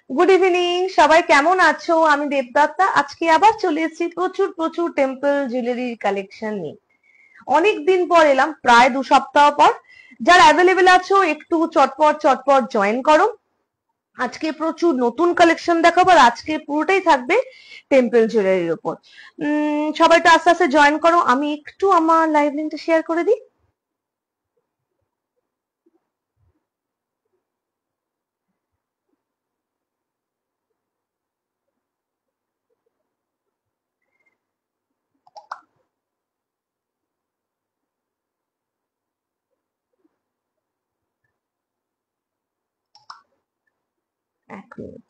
Good evening, সবাই কেমন আছো? আমি দেবদত্তা। আজকে আবার চলে এসেছি প্রচুর প্রচুর টেম্পল জুয়েলারির কালেকশন নিয়ে। অনেক দিন পর এলাম, প্রায় 2 সপ্তাহ পর। যারা অ্যাভেলেবেল আছো একটু চটপট চটপট জয়েন করো। আজকে প্রচুর নতুন কালেকশন দেখাবো, আর আজকে পুরোটাই থাকবে টেম্পল জুয়েলারির উপর। সবাই তো আস্তে আস্তে জয়েন করো। আমি একটু আমার লাইভ লিঙ্কটা শেয়ার করে দিই। এক মিনিট।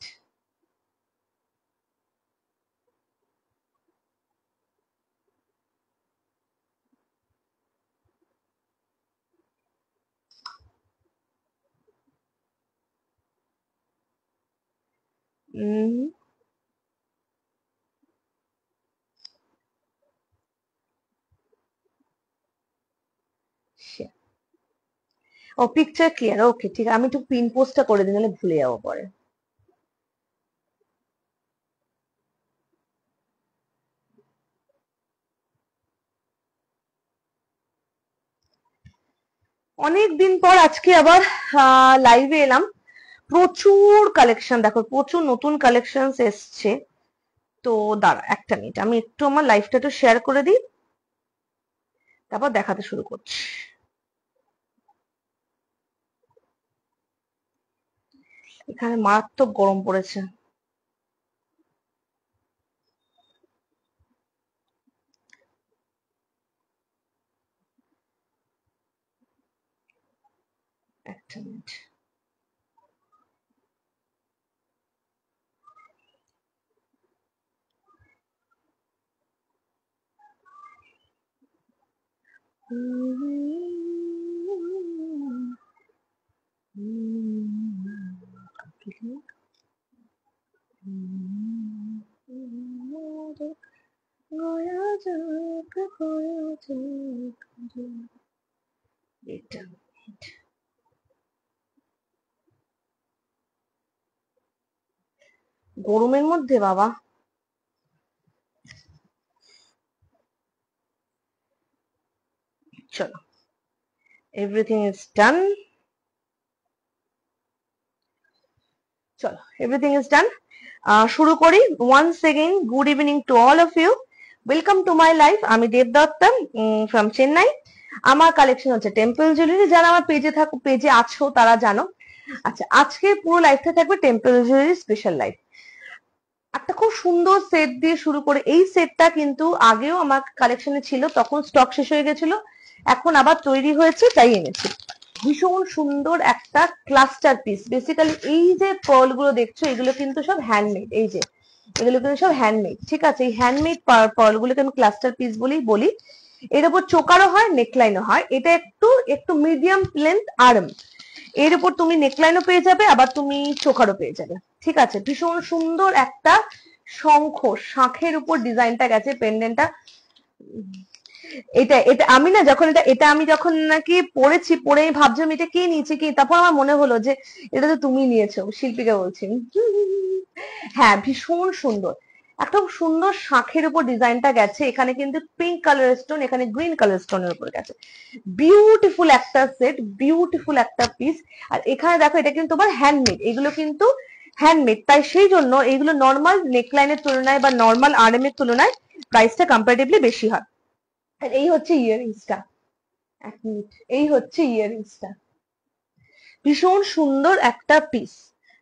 উম ও, পিকচার ক্লিয়ার, ওকে ঠিক আছে। আমি একটু পিন পোস্টটা করে দিই, নাহলে ভুলে যাবো পরে। অনেক দিন পর আজকে আবার লাইভে এলাম। প্রচুর কালেকশন, দেখো প্রচুর নতুন কালেকশন এসছে। তো দাঁড়া একটা মিনিট, আমি একটু আমার লাইভটা একটু শেয়ার করে দিই, তারপর দেখাতে শুরু করছি। এখানে মারাত্মক গরম পড়েছে। একটা মিনিট। এটা গরমের মধ্যে বাবা। চলো, এভরিথিং ইজ ডান। চলো, এভরিথিং ইজ ডান। শুরু করি। Once again good evening to all of you. Welcome to my life. আমি দেবদত্তা ফ্রম চেন্নাই। আমার কালেকশন হচ্ছে টেম্পল জুয়েলারি। যারা আমার পেজে আছো তারা জানো। আচ্ছা, আজকে পুরো লাইফটা থাকবে টেম্পল জুয়েলারি স্পেশাল লাইফ। একটা খুব সুন্দর সেট দিয়ে শুরু করে, এই সেটটা কিন্তু আগেও আমার কালেকশনে ছিল, তখন স্টক শেষ হয়ে গেছিল, এখন আবার তৈরি হয়েছে তাই এনেছি। ভীষণ সুন্দর একটা ক্লাস্টার পিস। বেসিক্যালি এই যে পার্ল গুলো দেখছো, এগুলো কিন্তু সব হ্যান্ডমেড। এই যে এগুলো কিন্তু সব হ্যান্ডমেড, ঠিক আছে? এই হ্যান্ডমেড পার্ল গুলোকে আমি ক্লাস্টার পিস বলেই বলি। এর উপর চোকারও হয়, নেকলাইনও হয়। এটা একটু একটু মিডিয়াম লেন্থ আর্ম। এর উপর তুমি নেকলাইনও পেয়ে যাবে, আবার তুমি চোকারও পেয়ে যাবে, ঠিক আছে? ভীষণ সুন্দর একটা শঙ্খ, শাঁখের উপর ডিজাইনটা গেছে পেন্ডেন্টটা। এটা এটা আমি না, যখন এটা এটা আমি যখন নাকি পড়েছি, পড়ে আমি ভাবছিলাম এটা কে নিয়েছে কি, তারপর আমার মনে হলো যে এটা তো তুমি নিয়েছো, শিল্পীকে বলছি। হ্যাঁ, ভীষণ সুন্দর। একটা সুন্দর শাঁখের উপর ডিজাইনটা গেছে। এখানে কিন্তু পিঙ্ক কালার স্টোন, এখানে গ্রিন কালার স্টোনের উপর গেছে। বিউটিফুল একটা সেট, বিউটিফুল একটা পিস। আর এখানে দেখো, এটা কিন্তু তোমার হ্যান্ডমেড, এগুলো কিন্তু হ্যান্ডমেড, তাই সেই জন্য এইগুলো নর্মাল নেকলাইনের তুলনায় বা নর্মাল আর্মের তুলনায় প্রাইসটা কম্পারেটিভলি বেশি হয়। আর এই হচ্ছে ইয়াররিংসটা। এক মিনিট। এই হচ্ছে ইয়াররিংসটা। ভীষণ সুন্দর একটা পিস,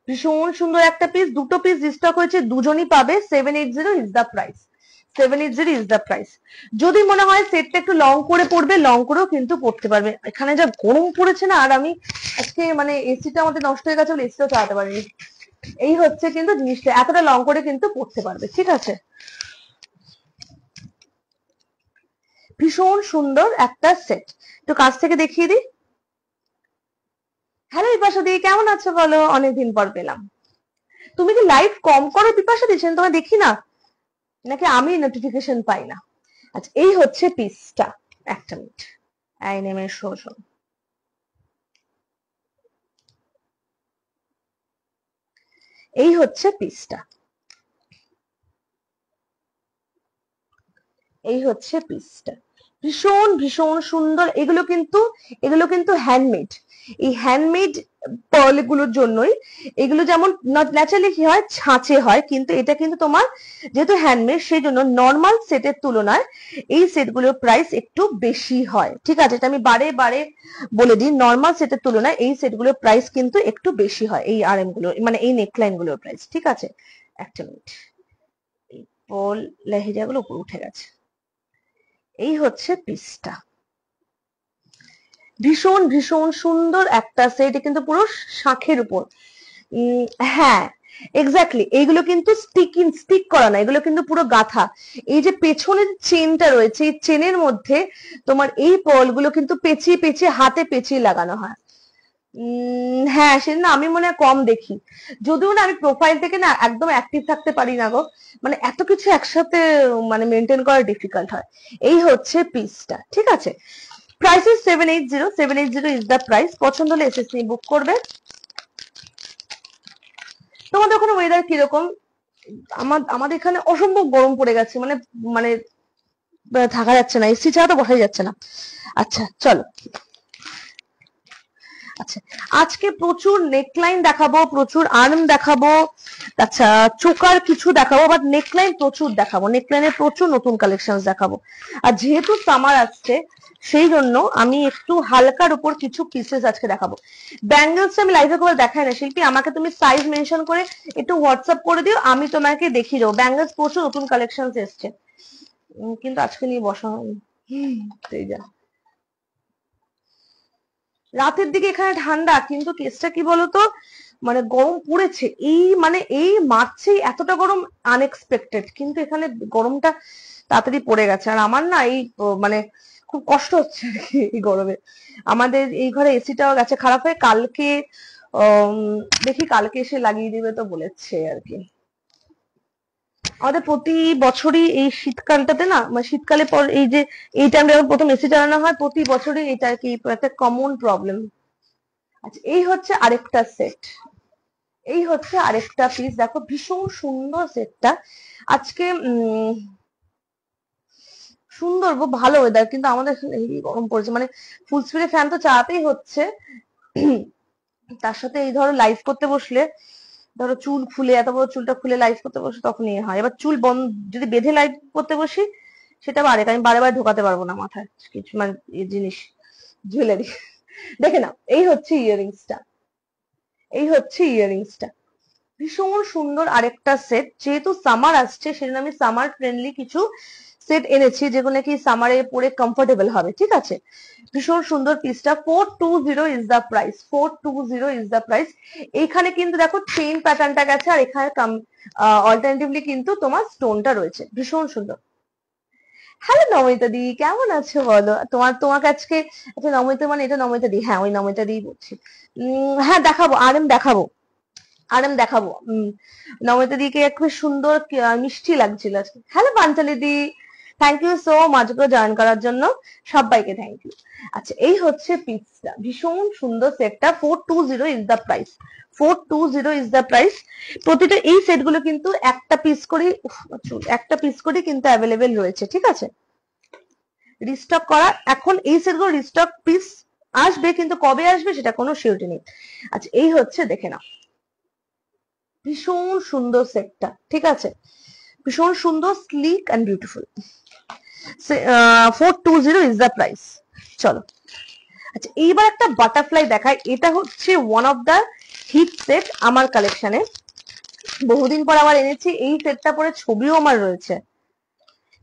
ভীষণ সুন্দর একটা পিস। দুটো পিস রিস্টক হয়েছে, দুজনই পাবে। 780 is the price. 780 is the price. যদি মনে হয় সেটটা একটু লং করে পড়বে, লং করেও কিন্তু পড়তে পারবে। এখানে যা গরম পড়েছে না, আর আমি আজকে মানে এসিটা আমাদের নষ্ট হয়ে গেছে বলে এসিটাও চালাতে পারিনি। এই হচ্ছে কিন্তু জিনিসটা, এতটা লং করে কিন্তু পড়তে পারবে, ঠিক আছে? ভীষণ সুন্দর একটা সেট। তো কাছ থেকে দেখিয়ে দিই। হ্যালো বিপাশাদি, কেমন আছো বলো? অনেকদিন পর পেলাম। তুমি কি লাইভ কম করো বিপাশাদি? সেদিন তোমায় দেখি না, নাকি আমি নোটিফিকেশন পাই না? আচ্ছা, এই হচ্ছে পিসটা। একটা মিনিট। এই নেমে শো শো। এই হচ্ছে পিসটা, এই হচ্ছে পিসটা, ভীষণ ভীষণ সুন্দর। এগুলো কিন্তু হ্যান্ডমেড। এই হ্যান্ডমেড পার্ল গুলোর জন্যই এগুলো, যেমন ন্যাচারালি কি হয়, ছাঁচে হয়, কিন্তু এটা কিন্তু তোমার যেহেতু হ্যান্ডমেড সেই জন্য নর্মাল সেটের তুলনায় এই সেটগুলোর প্রাইস একটু বেশি হয়। ঠিক আছে, এটা আমি বারে বারে বলে দিই, নর্মাল সেটের তুলনায় এই সেটগুলোর প্রাইস কিন্তু একটু বেশি হয়, এই আরএম গুলো মানে এই নেকলাইন গুলোর প্রাইস। ঠিক আছে, একটা মিনিট, এই পার্ল লেহেরিয়া গুলো উপরে উঠে গেছে। এই হচ্ছে পিসটা, ভীষণ ভীষণ সুন্দর একটা সেট, কিন্তু পুরো শাঁখের উপর। হ্যাঁ, এক্স্যাক্টলি, এইগুলো কিন্তু স্টিক করা না, এগুলো কিন্তু পুরো গাঁথা। এই যে পেছনের চেনটা রয়েছে, এই চেনের মধ্যে তোমার এই পার্ল গুলো কিন্তু পেঁচিয়ে পেঁচিয়ে হাতে পেঁচিয়ে লাগানো হয়। হ্যাঁ, সেদিন না আমি মনে হয় কম দেখি, যদিও না আমি প্রোফাইল থেকে না একদম অ্যাক্টিভ থাকতে পারি না গো, মানে এত কিছু একসাথে মানে মেনটেন করা ডিফিকাল্ট হয়। এই হচ্ছে পিসটা, ঠিক আছে। Price is 780, 780 is the price. পছন্দ হলে এসএস নিয়ে বুক করবে। তোমাদের ওখানে ওয়েদার কিরকম? আমাদের এখানে অসম্ভব গরম পড়ে গেছে, মানে মানে থাকা যাচ্ছে না, এসি ছাড়া তো বসাই যাচ্ছে না। আচ্ছা চলো, আচ্ছা আজকে প্রচুর নেকলাইন দেখাবো, প্রচুর আর্ম দেখাবো, আচ্ছা চোকার কিছু দেখাবো, বাট নেকলাইন প্রচুর দেখাবো, নেকলাইনের প্রচুর নতুন কালেকশন দেখাবো। আর যেহেতু সামার আসছে সেই জন্য আমি একটু হালকার উপর কিছু পিসেস আজকে দেখাবো। ব্যাঙ্গেলস আমি লাইভে করে দেখাই না শিল্পী, আমাকে তুমি সাইজ মেনশন করে একটু হোয়াটসঅ্যাপ করে দিও, আমি তোমাকে দেখিয়ে দেবো। ব্যাঙ্গেলস প্রচুর নতুন কালেকশন এসছে, কিন্তু আজকে নিয়ে বসা হয়নি। সেই যা, রাতের দিকে এখানে ঠান্ডা, কিন্তু কেসটা কি বলতো, মানে গরম পড়েছে, এই মানে এই মার্চেই এতটা গরম আনএক্সপেক্টেড, কিন্তু এখানে গরমটা তাড়াতাড়ি পড়ে গেছে। আর আমার না এই মানে খুব কষ্ট হচ্ছে আর কি এই গরমে। আমাদের এই ঘরে এসিটাও গেছে খারাপ হয়ে, কালকে দেখি কালকে এসে লাগিয়ে দিবে তো বলেছে আর কি। আমাদের প্রতি বছরই এই শীতকালটাতে না, মানে শীতকালে পর এই যে এই টাইমটা যখন প্রথম এসি চালানো হয়, প্রতি বছরই এটা আর কি একটা কমন প্রবলেম। আচ্ছা এই হচ্ছে আরেকটা সেট, এই হচ্ছে আরেকটা পিস, দেখো ভীষণ সুন্দর সেটটা। আজকে সুন্দর ভালো ওয়েদার, কিন্তু আমাদের এখানে হেভি গরম পড়েছে, মানে ফুল স্পিডে ফ্যান তো চালাতেই হচ্ছে। তার সাথে এই ধরো লাইভ করতে বসলে, ধরো চুল খুলে, এত বড় চুলটা খুলে লাইভ করতে বসে তখন ইয়ে হয়। এবার চুল বন্ধ যদি বেঁধে লাইভ করতে বসি, সেটা বারে, আমি বারে বারে ঢোকাতে পারবো না মাথায় কিছু মানে জিনিস, জুয়েলারি। দেখে নাও, এই হচ্ছে ইয়াররিংসটা, এই হচ্ছে ইয়াররিংসটা, ভীষণ সুন্দর আরেকটা সেট। যেহেতু সামার আসছে সেজন্য আমি সামার ফ্রেন্ডলি কিছু সেট এনেছি, যেগুলো কি সামারে পরে কমফোর্টেবল হবে। ঠিক আছে, ভীষণ সুন্দর পিসটা, 420 is the price, 420 is the price. এইখানে কিন্তু দেখো চেইন প্যাটার্নটা গেছে, আর এখানে অল্টারনেটিভলি কিন্তু তোমার স্টোনটা রয়েছে, ভীষণ সুন্দর। হ্যালো নমিতা দি, কেমন আছো বলো? তোমাকে আজকে, আচ্ছা নমিতা মানে এটা নমিতা দি, হ্যাঁ ওই নমিতা দি বলছি। হ্যাঁ দেখাবো, আরএম দেখাবো, আরএম দেখাবো। নমিতা দিকে খুব সুন্দর মিষ্টি লাগছিল আজকে। হ্যালো পাঞ্চালি দি, থ্যাংক ইউ সো মাচ করে জয়েন করার জন্য, সবাইকে থ্যাংক ইউ। আচ্ছা এই হচ্ছে পিসটা, ভীষণ সুন্দর সেটটা, 420 is the price, 420 is the price. প্রতিটা এই সেট গুলো কিন্তু একটা পিস করে, একটা পিস করে কিন্তু অ্যাভেলেবেল রয়েছে। ঠিক আছে, রিস্টক করা, এখন এই সেট গুলো রিস্টক পিস আসবে, কিন্তু কবে আসবে সেটা কোনো সিউরিটি নেই। আচ্ছা এই হচ্ছে, দেখে নাও, ভীষণ সুন্দর সেটটা। ঠিক আছে, ভীষণ সুন্দর, sleek and beautiful. 420 is the price. চলো, আচ্ছা এইবার একটা বাটারফ্লাই দেখায়, এটা হচ্ছে one of the hit set আমার কালেকশনে, বহুদিন পর আবার এনেছি। এই সেটটা পরে ছবিও আমার রয়েছে,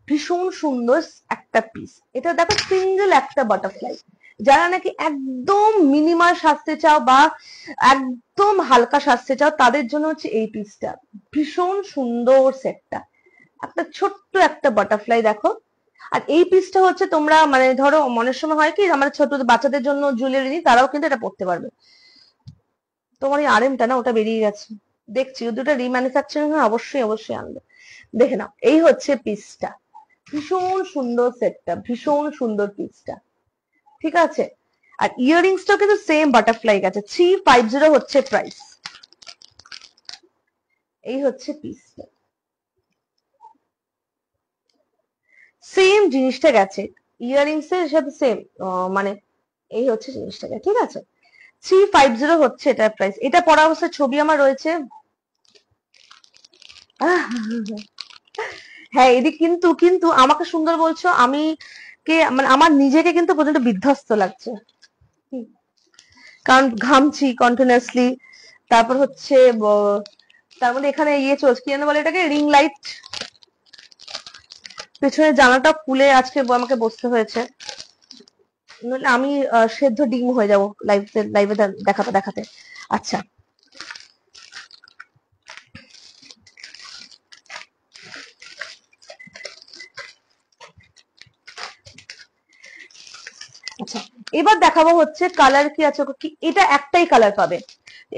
ভীষণ সুন্দর একটা পিস। এটা দেখো সিঙ্গেল একটা বাটারফ্লাই, যারা নাকি একদম মিনিমাল সাজতে চাও বা একদম হালকা সাজতে চাও, তাদের জন্য হচ্ছে এই পিসটা, ভীষণ সুন্দর সেটটা, একটা ছোট্ট একটা বাটারফ্লাই দেখো। আর এই পিসটা হচ্ছে তোমরা মানে ধরো মনের সময় হয় কি আমার ছোট বাচ্চাদের জন্য জুয়েলারি নিই, তারাও কিন্তু এটা পড়তে পারবে। তোমার এই আরএমটা না ওটা বেরিয়ে গেছে, দেখছি দুটো রিম্যানুফ্যাকচারিং হয়, অবশ্যই অবশ্যই আনবে। দেখে নাও, এই হচ্ছে পিসটা, ভীষণ সুন্দর সেটটা, ভীষণ সুন্দর পিসটা। ঠিক আছে, আর ইয়াররিংসটা কিন্তু সেম বাটারফ্লাই গেছে, 350 হচ্ছে প্রাইস। এই হচ্ছে পিসটা, সেম জিনিসটা গেছে, ইয়াররিংস এর সাথে সেম, মানে এই হচ্ছে জিনিসটা, ঠিক আছে। 350 হচ্ছে এটার প্রাইস। এটা পরা অবস্থায় ছবি আমার রয়েছে। হ্যাঁ এদিক, কিন্তু কিন্তু আমাকে সুন্দর বলছো, আমি কে মানে আমার নিজেকে কিন্তু পর্যন্ত বিধ্বস্ত লাগছে, কারণ ঘামছি কন্টিনিউয়াসলি। তারপর হচ্ছে তার মধ্যে এখানে ইয়ে চলছে, কি যেন বলে এটাকে, রিং লাইট। পেছনে জানাটা খুলে আজকে আমাকে বসতে হয়েছে, নইলে আমি সেদ্ধ ডিম হয়ে যাবো লাইভে লাইভে দেখাতে দেখাতে। আচ্ছা, আচ্ছা এবার দেখাবো হচ্ছে কালার কি আছে, কি এটা একটাই কালার পাবে।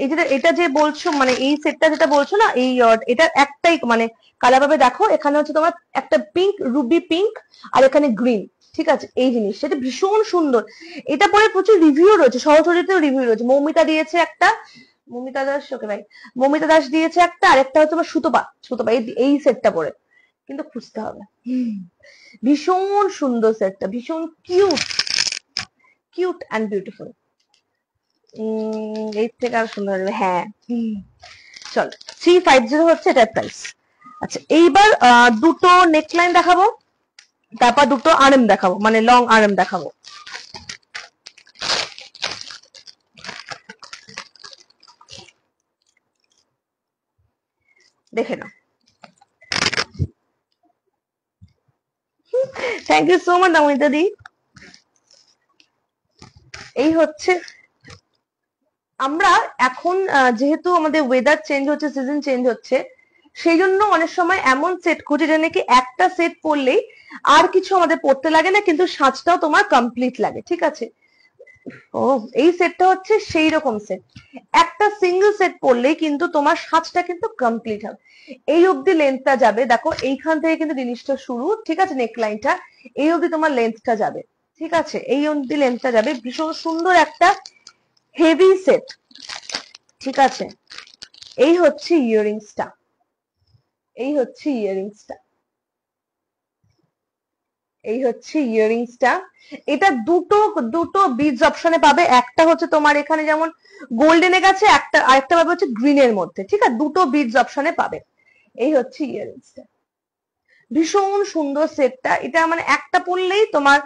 এই যেটা, এটা যে বলছো মানে এই সেটটা যেটা বলছো না, এই এটা একটাই মানে কালার পাবে। দেখো এখানে হচ্ছে তোমার একটা পিঙ্ক, রুবি পিঙ্ক, আর এখানে গ্রিন, ঠিক আছে। এই জিনিসটা এটা ভীষণ সুন্দর। এটা পরে প্রচুর রিভিউ রয়েছে, সহচরিতেও রিভিউ রয়েছে। মৌমিতা দিয়েছে একটা, মৌমিতা দাস, ওকে ভাই, মৌমিতা দাস দিয়েছে একটা, আর একটা হচ্ছে তোমার সুতপা, সুতপা এই সেটটা পরে, কিন্তু খুঁজতে হবে। ভীষণ সুন্দর সেটটা, ভীষণ কিউট, কিউট অ্যান্ড বিউটিফুল। এর থেকে আর সুন্দর হবে, হ্যাঁ। চলো, 350 হচ্ছে এটার প্রাইস। আচ্ছা এইবার দুটো নেকলাইন দেখাবো, তারপর দুটো আরএম দেখাবো, মানে লং আরএম দেখাবো। দেখে নাও। Thank you so much Namita di. এই হচ্ছে, আমরা এখন যেহেতু আমাদের ওয়েদার চেঞ্জ হচ্ছে, সিজন চেঞ্জ হচ্ছে, সেই জন্য অনেক সময় এমন সেট খুঁজে যে নাকি একটা সেট পরলেই আর কিছু আমাদের পড়তে লাগে না, কিন্তু সাজটাও তোমার কমপ্লিট লাগে, ঠিক আছে। ও, এই সেটটা হচ্ছে সেই রকম সেট, একটা সিঙ্গেল সেট পরলেই কিন্তু তোমার সাজটা কিন্তু কমপ্লিট হবে। এই অবধি লেন্থটা যাবে, দেখো এইখান থেকে কিন্তু জিনিসটা শুরু, ঠিক আছে, নেক লাইনটা এই অবধি তোমার লেন্থটা যাবে, ঠিক আছে, এই অবধি লেন্থটা যাবে। ভীষণ সুন্দর একটা হেভি সেট, ঠিক আছে। এই হচ্ছে ইয়াররিংসটা, এই হচ্ছে ইয়াররিংসটা, এই হচ্ছে ইয়াররিংসটা। এটা দুটো দুটো বিডস অপশনে পাবে। একটা হচ্ছে তোমার এখানে যেমন গোল্ডেনে গেছে, একটা আরেকটা পাবে হচ্ছে গ্রিনের মধ্যে, ঠিক আছে, দুটো বিডস অপশনে পাবে। এই হচ্ছে ইয়াররিংসটা, ভীষণ সুন্দর সেটটা। এটা মানে একটা পরলেই তোমার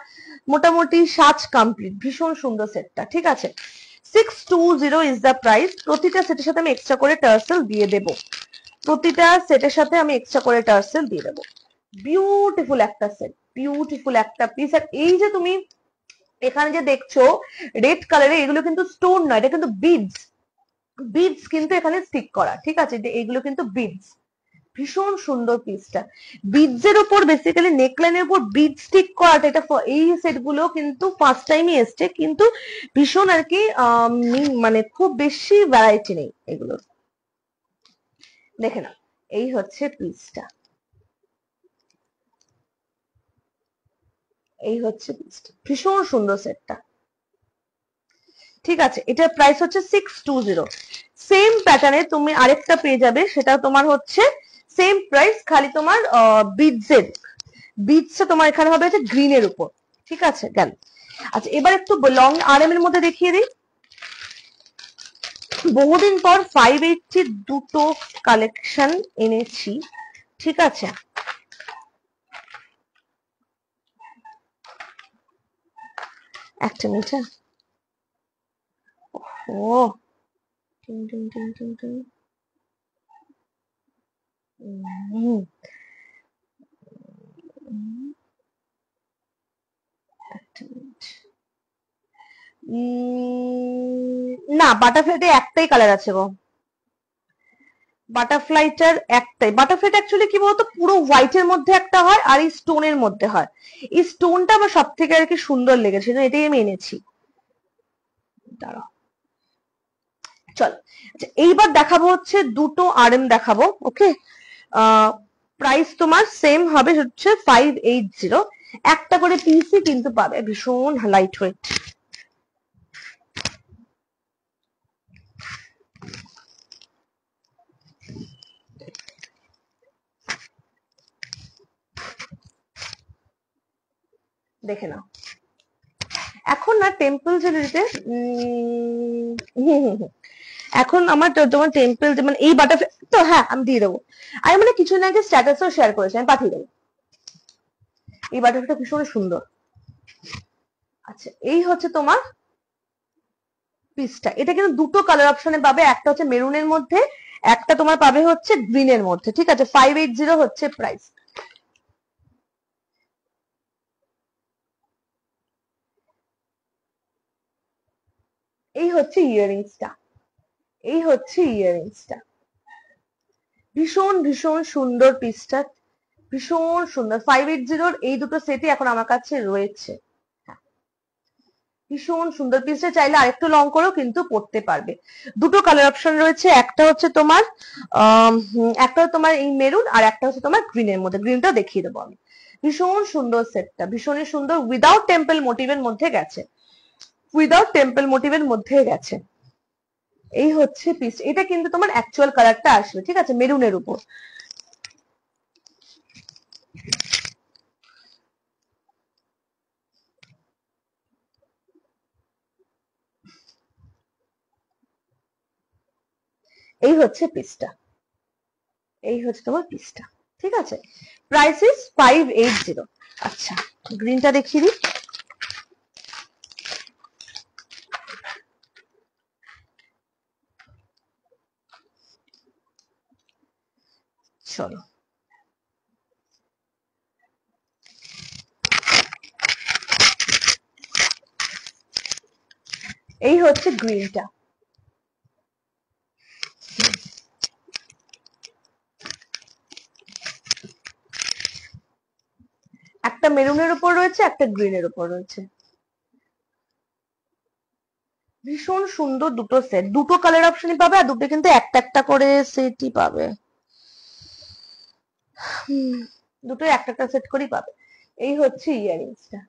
মোটামুটি সাজ কমপ্লিট। ভীষণ সুন্দর সেটটা, ঠিক আছে। 620 ইজ দ্য প্রাইস। প্রতিটা সেটের সাথে আমি এক্সট্রা করে টার্সেল দিয়ে দেবো, প্রতিটা সেটের সাথে আমি এক্সট্রা করে টার্সেল দিয়ে দেবো। বিউটিফুল একটা সেট, বিউটিফুল একটা পিস। আর এই যে তুমি এখানে যে দেখছো রেড কালারে, এগুলো কিন্তু স্টোন নয়, এটা কিন্তু বিডস, বিডস কিন্তু এখানে স্টিক করা, ঠিক আছে, এগুলো কিন্তু বিডস। ভীষণ সুন্দর পিসটা, বিডস এর উপর বেসিক্যালি নেকলাইনের উপর বিড স্টিক করাটা, এটা এই সেট গুলো কিন্তু ফার্স্ট টাইমই এসছে, কিন্তু ভীষণ আর কি মানে খুব বেশি ভ্যারাইটি নেই এগুলোর। দেখে না, এই হচ্ছে পিসটা, এই হচ্ছে পিসটা, ভীষণ সুন্দর সেটটা, ঠিক আছে। এটার প্রাইস হচ্ছে 620। সেম প্যাটার্নে তুমি আরেকটা পেয়ে যাবে, সেটা তোমার হচ্ছে সেম প্রাইস, খালি তোমার বিডস এর, বিটসটা তোমার এখানে হবে হচ্ছে গ্রিনের উপর, ঠিক আছে, গেল। আচ্ছা এবার একটু লং আরএম এর মধ্যে দেখিয়ে দিই। বহুদিন পর 580 দুটো কালেকশন এনেছি, ঠিক আছে। একটা মিনিট, ও টিং টিং টিং টিং টিং। হুম, একটা মিনিট। না, বাটারফ্লাইতে একটাই কালার আছে গো, বাটারফ্লাইটার একটাই। বাটারফ্লাইটা অ্যাকচুয়ালি কি বলতো, পুরো হোয়াইটের মধ্যে একটা হয়, আর এই স্টোনের মধ্যে হয়। এই স্টোনটা আমার সব থেকে আর কি সুন্দর লেগেছে, এটাই আমি এনেছি। দাঁড়াও, চল। আচ্ছা এইবার দেখাবো হচ্ছে দুটো আরএম দেখাবো, ওকে। প্রাইস তোমার সেম হবে হচ্ছে 580। একটা করে পিসই কিন্তু পাবে, ভীষণ লাইট ওয়েট। দেখে নাও। এখন না টেম্পল জুয়েলারিতে এখন আমার তোমার টেম্পল মানে এই বাটারফ্লাই তো, হ্যাঁ আমি দিয়ে দেবো। আমি মানে কিছুদিন আগে স্ট্যাটাসও শেয়ার করেছি, আমি পাঠিয়ে দেবো। এই বাটারফ্লাইটা ভীষণ সুন্দর। আচ্ছা, এই হচ্ছে তোমার পিসটা। এটা কিন্তু দুটো কালার অপশনে পাবে, একটা হচ্ছে মেরুনের মধ্যে, একটা তোমার পাবে হচ্ছে গ্রিনের মধ্যে। ঠিক আছে, 580 হচ্ছে প্রাইস। এই হচ্ছে ইয়াররিংসটা, এই হচ্ছে ইয়াররিংসটা। ভীষণ ভীষণ সুন্দর পিসটা, ভীষণ সুন্দর। 580 এই দুটো সেটই এখন আমার কাছে রয়েছে। ভীষণ সুন্দর পিসটা, চাইলে আরেকটু লং করেও কিন্তু পড়তে পারবে। দুটো কালার অপশন রয়েছে, একটা হচ্ছে তোমার এই মেরুন, আর একটা হচ্ছে তোমার গ্রিনের মধ্যে। গ্রিনটা দেখিয়ে দেবো আমি। ভীষণ সুন্দর সেটটা, ভীষণই সুন্দর। উইদাউট টেম্পল মোটিভের মধ্যে গেছে, উইদাউট টেম্পল মোটিভের মধ্যে গেছে। এই হচ্ছে পিস। এটা কিন্তু তোমার অ্যাকচুয়াল কালারটা আসবে, ঠিক আছে, মেরুনের উপর। এই হচ্ছে পিসটা, এই হচ্ছে তোমার পিসটা। ঠিক আছে, প্রাইস ইজ 580। আচ্ছা, গ্রিনটা দেখিয়ে দিই। চলো, এই হচ্ছে গ্রিনটা। একটা মেরুনের উপর রয়েছে, একটা গ্রিনের উপর রয়েছে। ভীষণ সুন্দর দুটো সেট, দুটো কালার অপশনই পাবে, আর দুটো কিন্তু একটা একটা করে সেটই পাবে। দুটো একটা একটা সেট করেই পাবে। এই হচ্ছে ইয়াররিংসটা,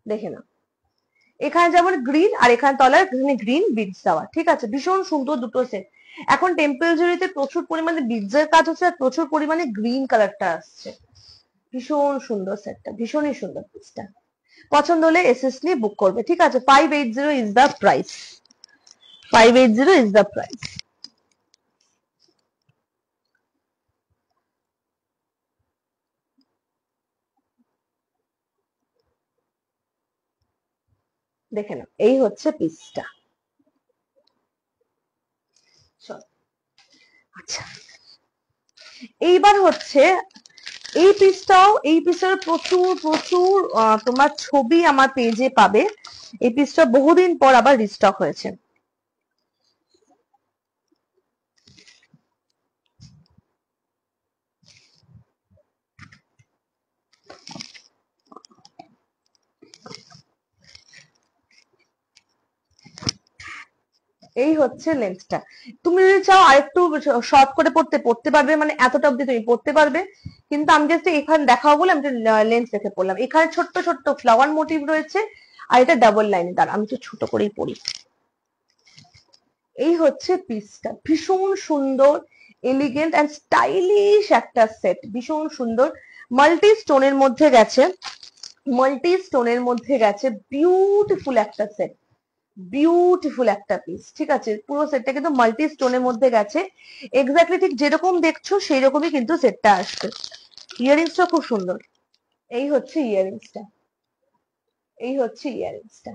দেখে নাও। এখানে যেমন গ্রিন, আর এখানে তলায় গ্রিন বিডস দেওয়া। ঠিক আছে, ভীষণ সুন্দর দুটো সেট। এখন টেম্পল জুয়েলারিতে প্রচুর পরিমাণে বিডসের কাজ হচ্ছে, আর প্রচুর পরিমাণে গ্রিন কালারটা আসছে। ভীষণ সুন্দর সেটটা, ভীষণই সুন্দর পিসটা। পছন্দ হলে এসএস নিয়ে বুক করবে। ঠিক আছে, 580 is the price, 580 is the price. দেখে নাও, এই হচ্ছে পিসটা। আচ্ছা, এইবার হচ্ছে এই পিসটাও, এই পিসের প্রচুর প্রচুর তোমার ছবি আমার পেজে পাবে। এই পিসটা বহুদিন পর আবার রিস্টক হয়েছে। এই হচ্ছে লেন্থটা। তুমি যদি চাও আরেকটু শর্ট করে পড়তে পারবে, মানে এতটা অব্দি তুমি পড়তে পারবে। কিন্তু আমি জাস্ট এখানে দেখাবো বলে আমি লেন্থ রেখে পড়লাম। এখানে ছোট্ট ছোট্ট ফ্লাওয়ার মোটিভ রয়েছে, আর এটা ডাবল লাইনে। দাঁড়া, আমি তো ছোট করেই পড়ি। এই হচ্ছে পিসটা, ভীষণ সুন্দর, এলিগেন্ট অ্যান্ড স্টাইলিশ একটা সেট। ভীষণ সুন্দর, মাল্টি স্টোনের মধ্যে গেছে, মাল্টি স্টোনের মধ্যে গেছে। বিউটিফুল একটা সেট, বিউটিফুল একটা পিস। ঠিক আছে, পুরো সেটটা কিন্তু মাল্টি স্টোনের মধ্যে গেছে। এক্স্যাক্টলি ঠিক যেরকম দেখছো সেই রকমই কিন্তু সেটটা আসছে। ইয়াররিংসটা খুব সুন্দর। এই হচ্ছে ইয়াররিংসটা, এই হচ্ছে ইয়াররিংসটা,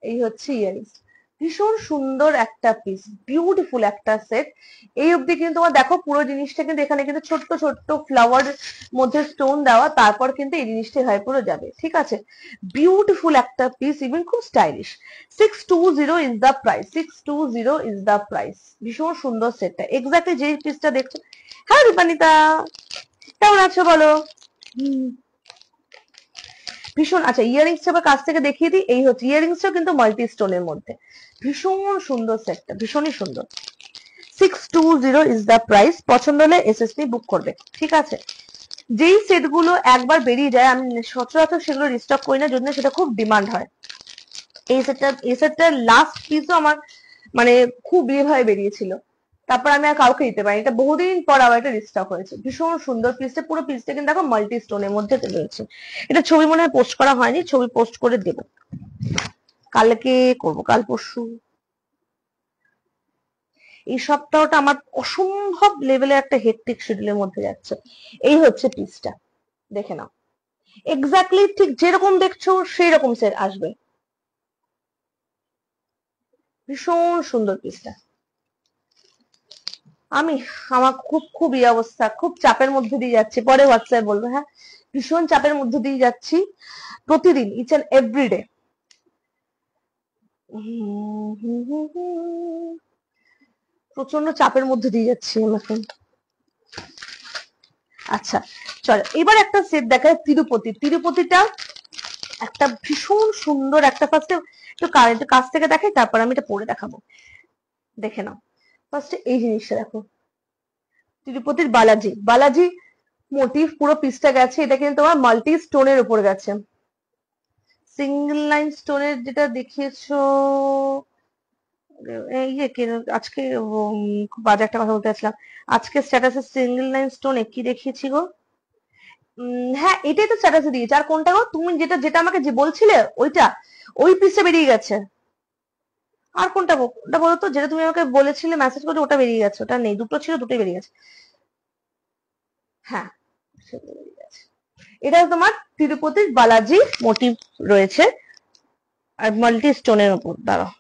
এই হচ্ছে ইয়াররিংস। ভীষণ সুন্দর একটা পিস, বিউটিফুল একটা সেট। এই অবধি কিন্তু তোমার দেখো পুরো জিনিসটা কিন্তু এখানে কিন্তু ছোট্ট ছোট্ট ফ্লাওয়ার মধ্যে স্টোন দেওয়া, তারপর কিন্তু এই জিনিসটা হয় পুরো যাবে। ঠিক আছে, বিউটিফুল একটা পিস, ইভেন খুব stylish. 620 is the price, 620 is the price. ভীষণ সুন্দর সেটটা, এক্স্যাক্টলি যে পিসটা দেখছো। হ্যাঁ দীপানিতা, কেমন আছো বলো? ভীষণ। আচ্ছা, ইয়াররিংসটা আবার কাছ থেকে দেখিয়ে দিই। এই হচ্ছে ইয়াররিংসটাও কিন্তু মাল্টি স্টোনের মধ্যে। ভীষণ সুন্দর সেটটা, ভীষণই সুন্দর। 620 ইজ দ্য প্রাইস। পছন্দ হলে এসএসপি বুক করবে। ঠিক আছে, যেই সেট গুলো একবার বেরিয়ে যায় আমি সচরাচর সেগুলো রিস্টক করি না, যদি না সেটা খুব ডিমান্ড হয়। এই সেটটার লাস্ট পিসও আমার মানে খুব ভাবে বেরিয়েছিল। তারপর আমি আর কাউকে দিতে পারি, এটা বহুদিন পর আবার একটা রিস্টক হয়েছে। ভীষণ সুন্দর পিসটা, পুরো পিসটা কিন্তু দেখো মাল্টি স্টোনের মধ্যে রয়েছে। এটা ছবি মনে হয় পোস্ট করা হয়নি, ছবি পোস্ট করে দেবো, কালকে করবো, কাল পরশু। এই সপ্তাহটা আমার অসম্ভব লেভেলের একটা হেক্টিক শিডিউলের মধ্যে যাচ্ছে। এই হচ্ছে পিসটা, দেখে নাও, এক্স্যাক্টলি ঠিক যেরকম দেখছো সেই রকম সেট আসবে। ভীষণ সুন্দর পিসটা। আমি, আমার খুব খুব এই অবস্থা, খুব চাপের মধ্যে দিয়ে যাচ্ছি, পরে হোয়াটসঅ্যাপ বলবো। হ্যাঁ, ভীষণ চাপের মধ্যে দিয়ে যাচ্ছি প্রতিদিন, ইচ এন্ড এভরিডে। প্রচন্ড চাপের মধ্যে দিয়ে যাচ্ছি আমি এখন। আচ্ছা চল, এবার একটা সেট দেখায় তিরুপতি। তিরুপতিটা একটা ভীষণ সুন্দর একটা, ফার্স্টে একটু কাছ থেকে দেখাই, তারপর আমি এটা পরে দেখাবো, দেখে নাও। ফার্স্টে এই জিনিসটা দেখো, তিরুপতির বালাজি, বালাজি মোটিভ পুরো পিসটা গেছে। এটা কিন্তু তোমার মাল্টি স্টোনের উপর গেছে, সিঙ্গেল লাইন স্টোনের যেটা দেখিয়েছো। এই যে আজকে খুব বাজে একটা কথা বলতে চাচ্ছিলাম, আজকে স্ট্যাটাসে সিঙ্গেল লাইন স্টোনে কি দেখিয়েছি গো? হ্যাঁ এটাই তো স্ট্যাটাসে দিয়েছে। আর কোনটা গো তুমি যেটা যেটা আমাকে যে বলছিলে ওইটা, ওই পিসটা বেরিয়ে গেছে। আর কোনটা গো, ওটা বলো তো, যেটা তুমি আমাকে বলেছিলে মেসেজ করে, ওটা বেরিয়ে গেছে, ওটা নেই। দুটো ছিল, দুটোই বেরিয়ে গেছে। হ্যাঁ সেটা বেরিয়ে গেছে। এটা তোমার তিরুপতির বালাজি মোটিভ রয়েছে, আর মাল্টি স্টোনের উপর। দাঁড়াও,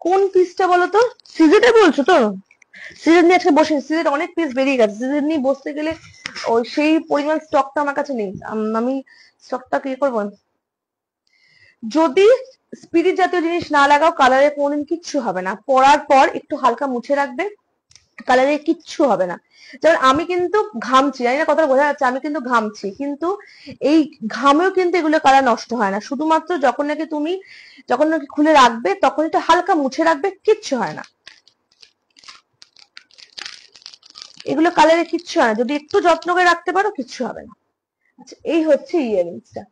কোন পিসটা বলো তো? সিজেটে বলছো তো? সিজন নিয়ে আজকে বসে, সিজন অনেক পিস বেরিয়ে গেছে, সিজন নিয়ে বসতে গেলে ওই সেই পরিমাণ স্টকটা আমার কাছে নেই। আমি স্টকটা কি করবো? যদি স্পিরিট জাতীয় জিনিস না লাগাও, কালারে কোনোদিন কিচ্ছু হবে না। পরার পর একটু হালকা মুছে রাখবে, কালারে কিচ্ছু হবে না। যেমন আমি কিন্তু ঘামছি, জানি না কথা বোঝা যাচ্ছে, আমি কিন্তু ঘামছি, কিন্তু এই ঘামেও কিন্তু এগুলো কালার নষ্ট হয় না। শুধুমাত্র যখন নাকি তুমি, যখন নাকি খুলে রাখবে তখন একটু হালকা মুছে রাখবে, কিচ্ছু হয় না, এগুলো কালারে কিচ্ছু হয় না, যদি একটু যত্ন করে রাখতে পারো কিচ্ছু হবে না। আচ্ছা এই হচ্ছে ইয়াররিংসটা,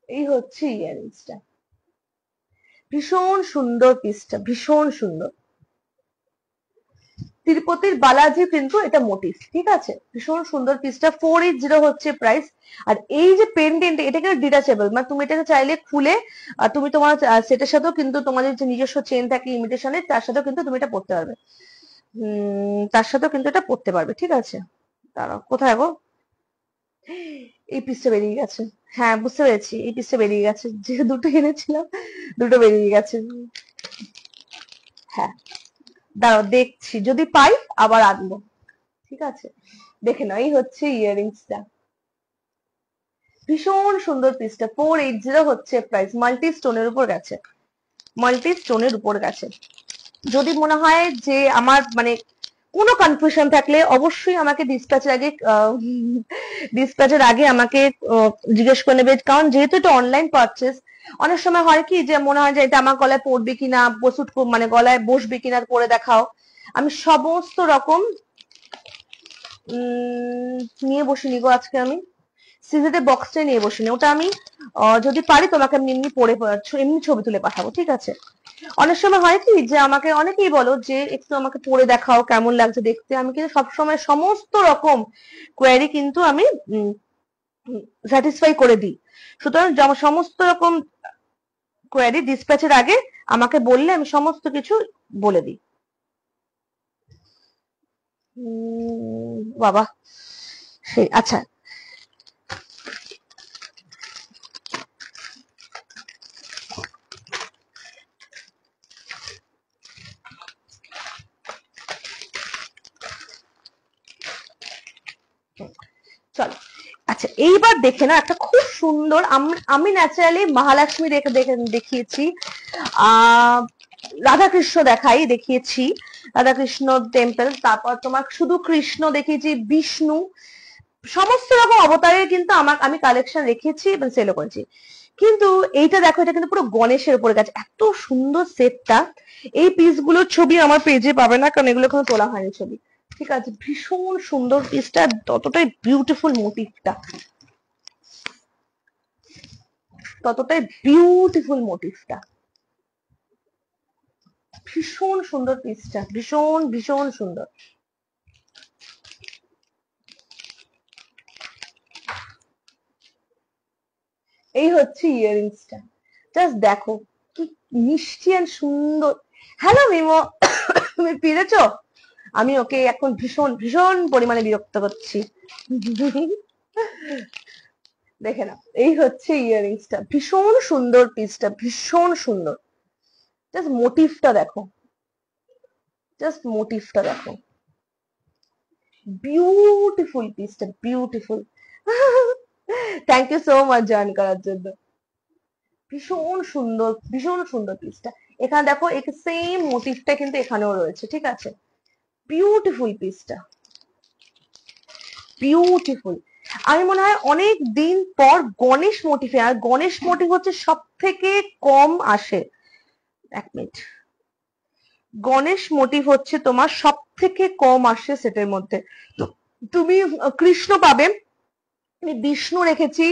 এই হচ্ছে ইয়াররিংসটা, ভীষণ সুন্দর পিসটা, ভীষণ সুন্দর। তিরুপতির বালাজি কিন্তু এটা মোটিভ, ঠিক আছে, ভীষণ সুন্দর পিসটা। 480 হচ্ছে প্রাইস। আর এই যে পেন্ডেন্ট, এটা কিন্তু ডিটাচেবল, মানে তুমি এটাকে চাইলে খুলে তুমি তোমার সেটের সাথেও কিন্তু, তোমাদের যে নিজস্ব চেন থাকে ইমিটেশনের, তার সাথেও কিন্তু তুমি এটা পড়তে পারবে। তার সাথেও কিন্তু এটা পড়তে পারবে, ঠিক আছে। দাঁড়াও, কোথায় গো? এই পিসটা বেরিয়ে গেছে। হ্যাঁ বুঝতে পেরেছি, এই পিসটা বেরিয়ে গেছে, যে দুটো এনেছিলাম দুটো বেরিয়ে গেছে। হ্যাঁ দাঁড়াও দেখছি, যদি পাই আবার আনবো, ঠিক আছে। দেখে নাও, এই হচ্ছে ইয়াররিংসটা, ভীষণ সুন্দর পিসটা। 480 হচ্ছে প্রাইস, মাল্টি স্টোনের উপর গেছে, মাল্টি স্টোনের উপর গেছে। যদি মনে হয় যে আমার মানে কোনো কনফিউশন থাকলে অবশ্যই আমাকে ডিসপ্যাচের আগে আমাকে জিজ্ঞেস করে নেবে, কারণ যেহেতু এটা অনলাইন পারচেস, অনেক সময় হয় কি যে মনে হয় যে এটা আমার গলায় পড়বে কিনা, মানে গলায় বসবে কিনা, পরে দেখাও। আমি সমস্ত রকম নিয়ে বসিনি গো আজকে, আমি সিজেতে বক্সটাই নিয়ে বসিনি, ওটা আমি যদি পারি তোমাকে আমি এমনি পরে এমনি ছবি তুলে পাঠাবো, ঠিক আছে। অনেক সময় হয় কি যে আমাকে অনেকেই বলো যে একটু আমাকে পরে দেখাও কেমন লাগছে দেখতে, আমি কিন্তু সবসময় সমস্ত রকম কোয়ারি কিন্তু আমি স্যাটিসফাই করে দিই। সুতরাং সমস্ত রকম কোয়ারি ডিসপ্যাচের আগে আমাকে বললে আমি সমস্ত কিছু বলে দিই। বাবা সেই, আচ্ছা চলো। আচ্ছা এইবার দেখে না একটা খুব সুন্দর, আমি ন্যাচারালি মহালক্ষ্মী দেখিয়েছি, রাধাকৃষ্ণ দেখিয়েছি, রাধাকৃষ্ণ টেম্পল, তারপর তোমার শুধু কৃষ্ণ দেখিয়েছি, বিষ্ণু, সমস্ত রকম অবতারের কিন্তু আমি কালেকশন রেখেছি এবং সেলও করেছি। কিন্তু এইটা দেখো, এটা কিন্তু পুরো গণেশের উপরে গেছে, এত সুন্দর সেটটা। এই পিসগুলোর ছবি আমার পেজে পাবে না, কারণ এগুলো এখনো তোলা হয়নি ছবি, ঠিক আছে। ভীষণ সুন্দর পিসটা, ততটাই বিউটিফুল মোটিভটা, ততটাই বিউটিফুল মোটিভটা। ভীষণ সুন্দর পিসটা, ভীষণ ভীষণ সুন্দর। এই হচ্ছে ইয়াররিংসটা, জাস্ট দেখো কি মিষ্টি আর সুন্দর। হ্যালো মিমো, তুমি ফিরেছো? আমি ওকে এখন ভীষণ ভীষণ পরিমাণে বিরক্ত করছি। দেখে না, এই হচ্ছে ইয়াররিংসটা, ভীষণ সুন্দর পিসটা, ভীষণ সুন্দর। জাস্ট মোটিভটা দেখো, জাস্ট মোটিভটা দেখো, বিউটিফুল পিসটা, beautiful. Thank you so much join করার জন্য। ভীষণ সুন্দর, ভীষণ সুন্দর পিসটা। এখানে দেখো সেম মোটিভটা কিন্তু এখানেও রয়েছে, ঠিক আছে। বিউটিফুল পিসটা, বিউটিফুল। আমি মনে হয় অনেক দিন পর গণেশ মোটিভে, আর গণেশ মোটিভ হচ্ছে সব থেকে কম আসে। এক মিনিট, গণেশ মোটিভ হচ্ছে তোমার সব থেকে কম আসে সেটের মধ্যে। তো তুমি কৃষ্ণ পাবে, আমি বিষ্ণু রেখেছি,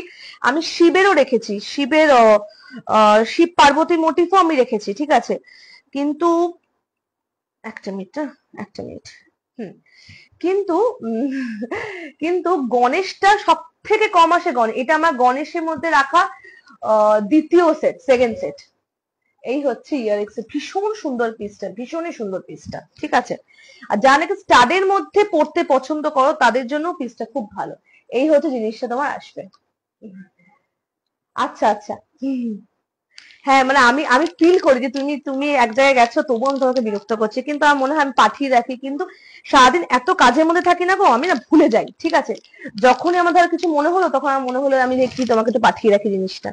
আমি শিবেরও রেখেছি, শিবের শিব পার্বতী মোটিভও আমি রেখেছি, ঠিক আছে। কিন্তু একটা মিনিট, একটা মিনিট, কিন্তু কিন্তু গণেশটা সব থেকে কম আসে। এটা আমার গণেশের মধ্যে রাখা দ্বিতীয় সেট, সেকেন্ড সেট। এই হচ্ছে ইয়াররিংস, ভীষণ সুন্দর পিসটা, ভীষণই সুন্দর পিসটা, ঠিক আছে। আর যারা নাকি স্টাডের মধ্যে পড়তে পছন্দ করো তাদের জন্য পিসটা খুব ভালো। এই হচ্ছে জিনিসটা তোমার আসবে। আচ্ছা আচ্ছা, হ্যাঁ মানে আমি আমি ফিল করি যে তুমি তুমি এক জায়গায় গেছো তবুও আমি তোমাকে বিরক্ত করছি, কিন্তু আমার মনে হয় আমি পাঠিয়ে রাখি, কিন্তু সারাদিন এত কাজের মধ্যে থাকি না গো, আমি না ভুলে যাই, ঠিক আছে। যখনই আমার ধরো কিছু মনে হলো তখন আমার মনে হলো আমি দেখি তোমাকে একটু পাঠিয়ে রাখি জিনিসটা।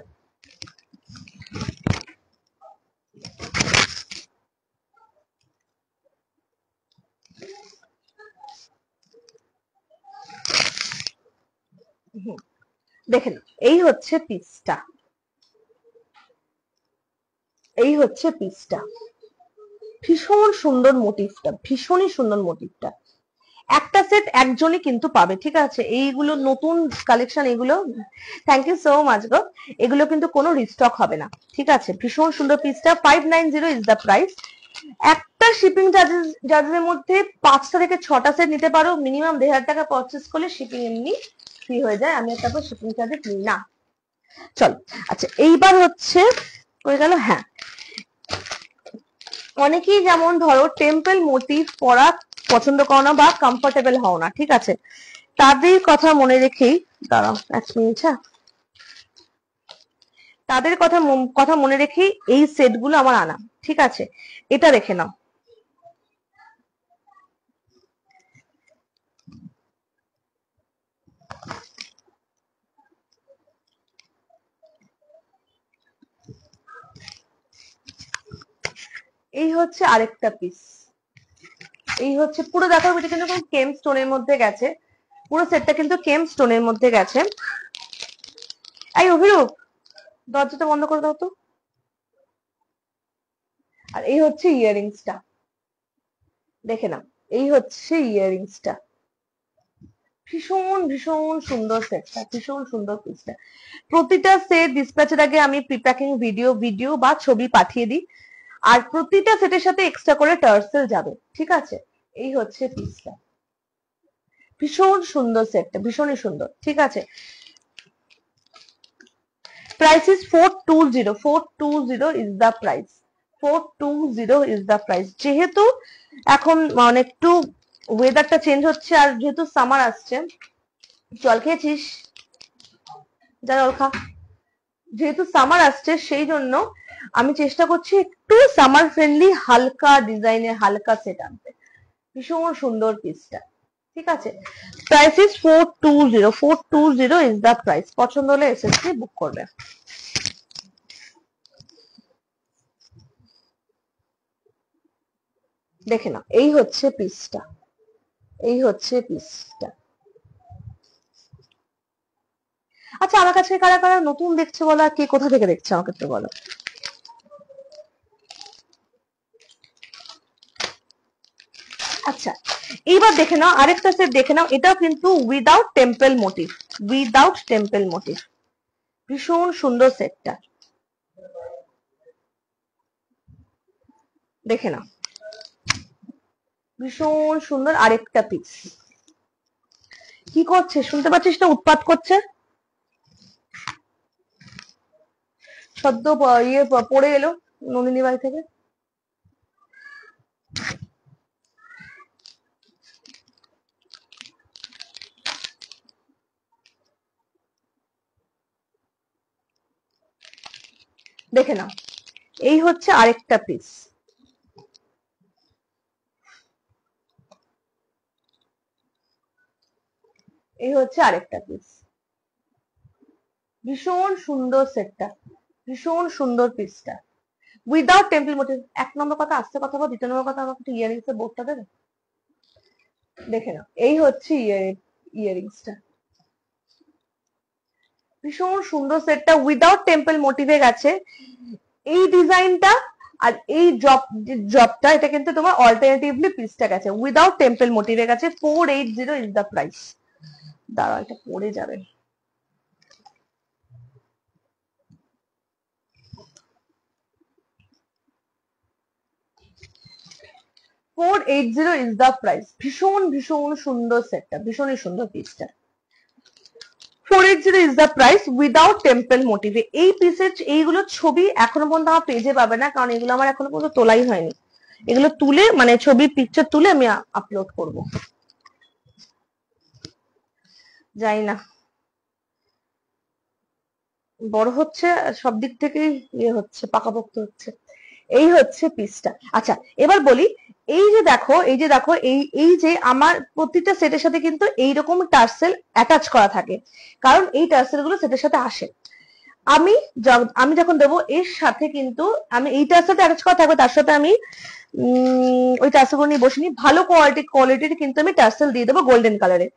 দেখেন, এই হচ্ছে পিসটা, এই হচ্ছে পিসটা, ভীষণ সুন্দর মোটিভটা, ভীষণই সুন্দর মোটিভটা। একটা সেট একজনই কিন্তু পাবে, ঠিক আছে। এইগুলো নতুন কালেকশন, এগুলো থ্যাংক ইউ সো মাচ গো, এগুলো কিন্তু কোনো রিস্টক হবে না, ঠিক আছে। ভীষণ সুন্দর পিসটা, 590 ইজ দ্য প্রাইস। একটা শিপিং চার্জের মধ্যে 5টা থেকে 6টা সেট নিতে পারো, মিনিমাম 1500 টাকা পারচেস করলে শিপিং এমনি ফ্রি হয়ে যায়, আমি তারপর শিপিং চার্জে নিই না। চলো, আচ্ছা এইবার হচ্ছে হয়ে গেল। হ্যাঁ, অনেকেই যেমন ধরো টেম্পল মোটিভ পরা পছন্দ করো না বা কমফোর্টেবল হও না, ঠিক আছে। তাদের কথা মনে রেখেই, দাঁড়াও এক মিনিট, হ্যাঁ, তাদের কথা কথা মনে রেখেই এই সেট গুলো আমার আনা, ঠিক আছে। এটা রেখে নাও। এই হচ্ছে আরেকটা পিস, এই হচ্ছে পুরো দেখো এটা কিন্তু কেম স্টোনের মধ্যে গেছে, পুরো সেটটা কিন্তু কেম স্টোনের মধ্যে গেছে। এই অভিরূপ, দরজাটা বন্ধ করে দাও তো। আর এই হচ্ছে ইয়াররিংসটা, দেখে নাও, এই হচ্ছে ইয়াররিংসটা, ভীষণ ভীষণ সুন্দর সেটটা, ভীষণ সুন্দর পিসটা। প্রতিটা সেট ডিসপ্যাচের আগে আমি প্রিপ্যাকিং ভিডিও বা ছবি পাঠিয়ে দিই, আর প্রতিটা সেটের সাথে এক্সট্রা করে টার্সেল যাবে, ঠিক আছে। এই হচ্ছে পিসটা, ভীষণ সুন্দর সেটটা, ভীষণই সুন্দর, ঠিক আছে। Price is 420, 420 is the price, 420 is the price. যেহেতু এখন মানে একটু ওয়েদারটা চেঞ্জ হচ্ছে, আর যেহেতু সামার আসছে, জল খেয়েছিস, যা জল খা। যেহেতু সামার আসছে সেই জন্য আমি চেষ্টা করছি একটু সামার ফ্রেন্ডলি হালকা ডিজাইনের হালকা সেট আনতে। ভীষণ সুন্দর পিসটা, ঠিক আছে। Price is 420, 420 is the price. পছন্দ হলে এসএসসি বুক করবে। দেখে না, এই হচ্ছে পিসটা, এই হচ্ছে পিসটা। আচ্ছা, আমার কাছে কারা কারা নতুন দেখছে বলো, আর কে কোথা থেকে দেখছে আমাকে একটু বলো। আচ্ছা, এইবার দেখে নাও আরেকটা সেট, দেখে নাও, এটাও কিন্তু without temple motif, without temple motif, ভীষণ সুন্দর সেটটা। দেখে না, ভীষণ সুন্দর আরেকটা পিস। কি করছে শুনতে পাচ্ছিস না? উৎপাত করছে। সদ্য ইয়ে পড়ে এলো নন্দিনী বাড়ি থেকে। দেখে নাও, এই হচ্ছে আরেকটা পিস। এই হচ্ছে আরেকটা পিস, ভীষণ সুন্দর সেটটা, ভীষণ সুন্দর পিসটা, উইদাউট টেম্পল মোটিভ। এক নম্বর কথা আসতে কথা বল, দ্বিতীয় নম্বর কথা আমাকে একটু ইয়ারিংস এর বোর্ডটা দেবে। দেখে নাও, এই হচ্ছে ইয়ারিংসটা, ভীষণ সুন্দর সেটটা উইদাউট টেম্পল মোটিভে গেছে এই ডিজাইনটা। আর এই জবটা এটা কিন্তু তোমার অল্টারনেটিভলি পিসটা গেছে উইদাউট টেম্পল মোটিভে গেছে। 480 ইজ দ্য প্রাইস। দাঁড়াও, এটা পড়ে যাবে। 480 ইজ দ্য প্রাইস। ভীষণ ভীষণ সুন্দর সেটটা, ভীষণই সুন্দর পিসটা। 480 is the price without temple মোটিভে। এই পিসের এইগুলো ছবি এখনো পর্যন্ত আমার পেজে পাবে না, কারণ এগুলো আমার এখনো পর্যন্ত তোলাই হয়নি। এগুলো তুলে মানে ছবি পিকচার তুলে আমি আপলোড করব। যাই না, বড় হচ্ছে সব দিক থেকেই ইয়ে হচ্ছে, পাকাপোক্ত হচ্ছে। এই হচ্ছে পিসটা। আচ্ছা এবার বলি, এই যে দেখো, এই যে দেখো, এই যে আমার প্রতিটা সেটের সাথে কিন্তু এইরকম টার্সেল অ্যাটাচ করা থাকে, কারণ এই টার্সেল গুলো সেটের সাথে আসে। আমি আমি যখন দেবো এর সাথে কিন্তু আমি এইটার সাথে অ্যাটাচ করা থাকবে, তার সাথে আমি ওই টার্সেল গুলো নিয়ে বসিনি, ভালো কোয়ালিটির কিন্তু আমি টার্সেল দিয়ে দেবো গোল্ডেন কালারে।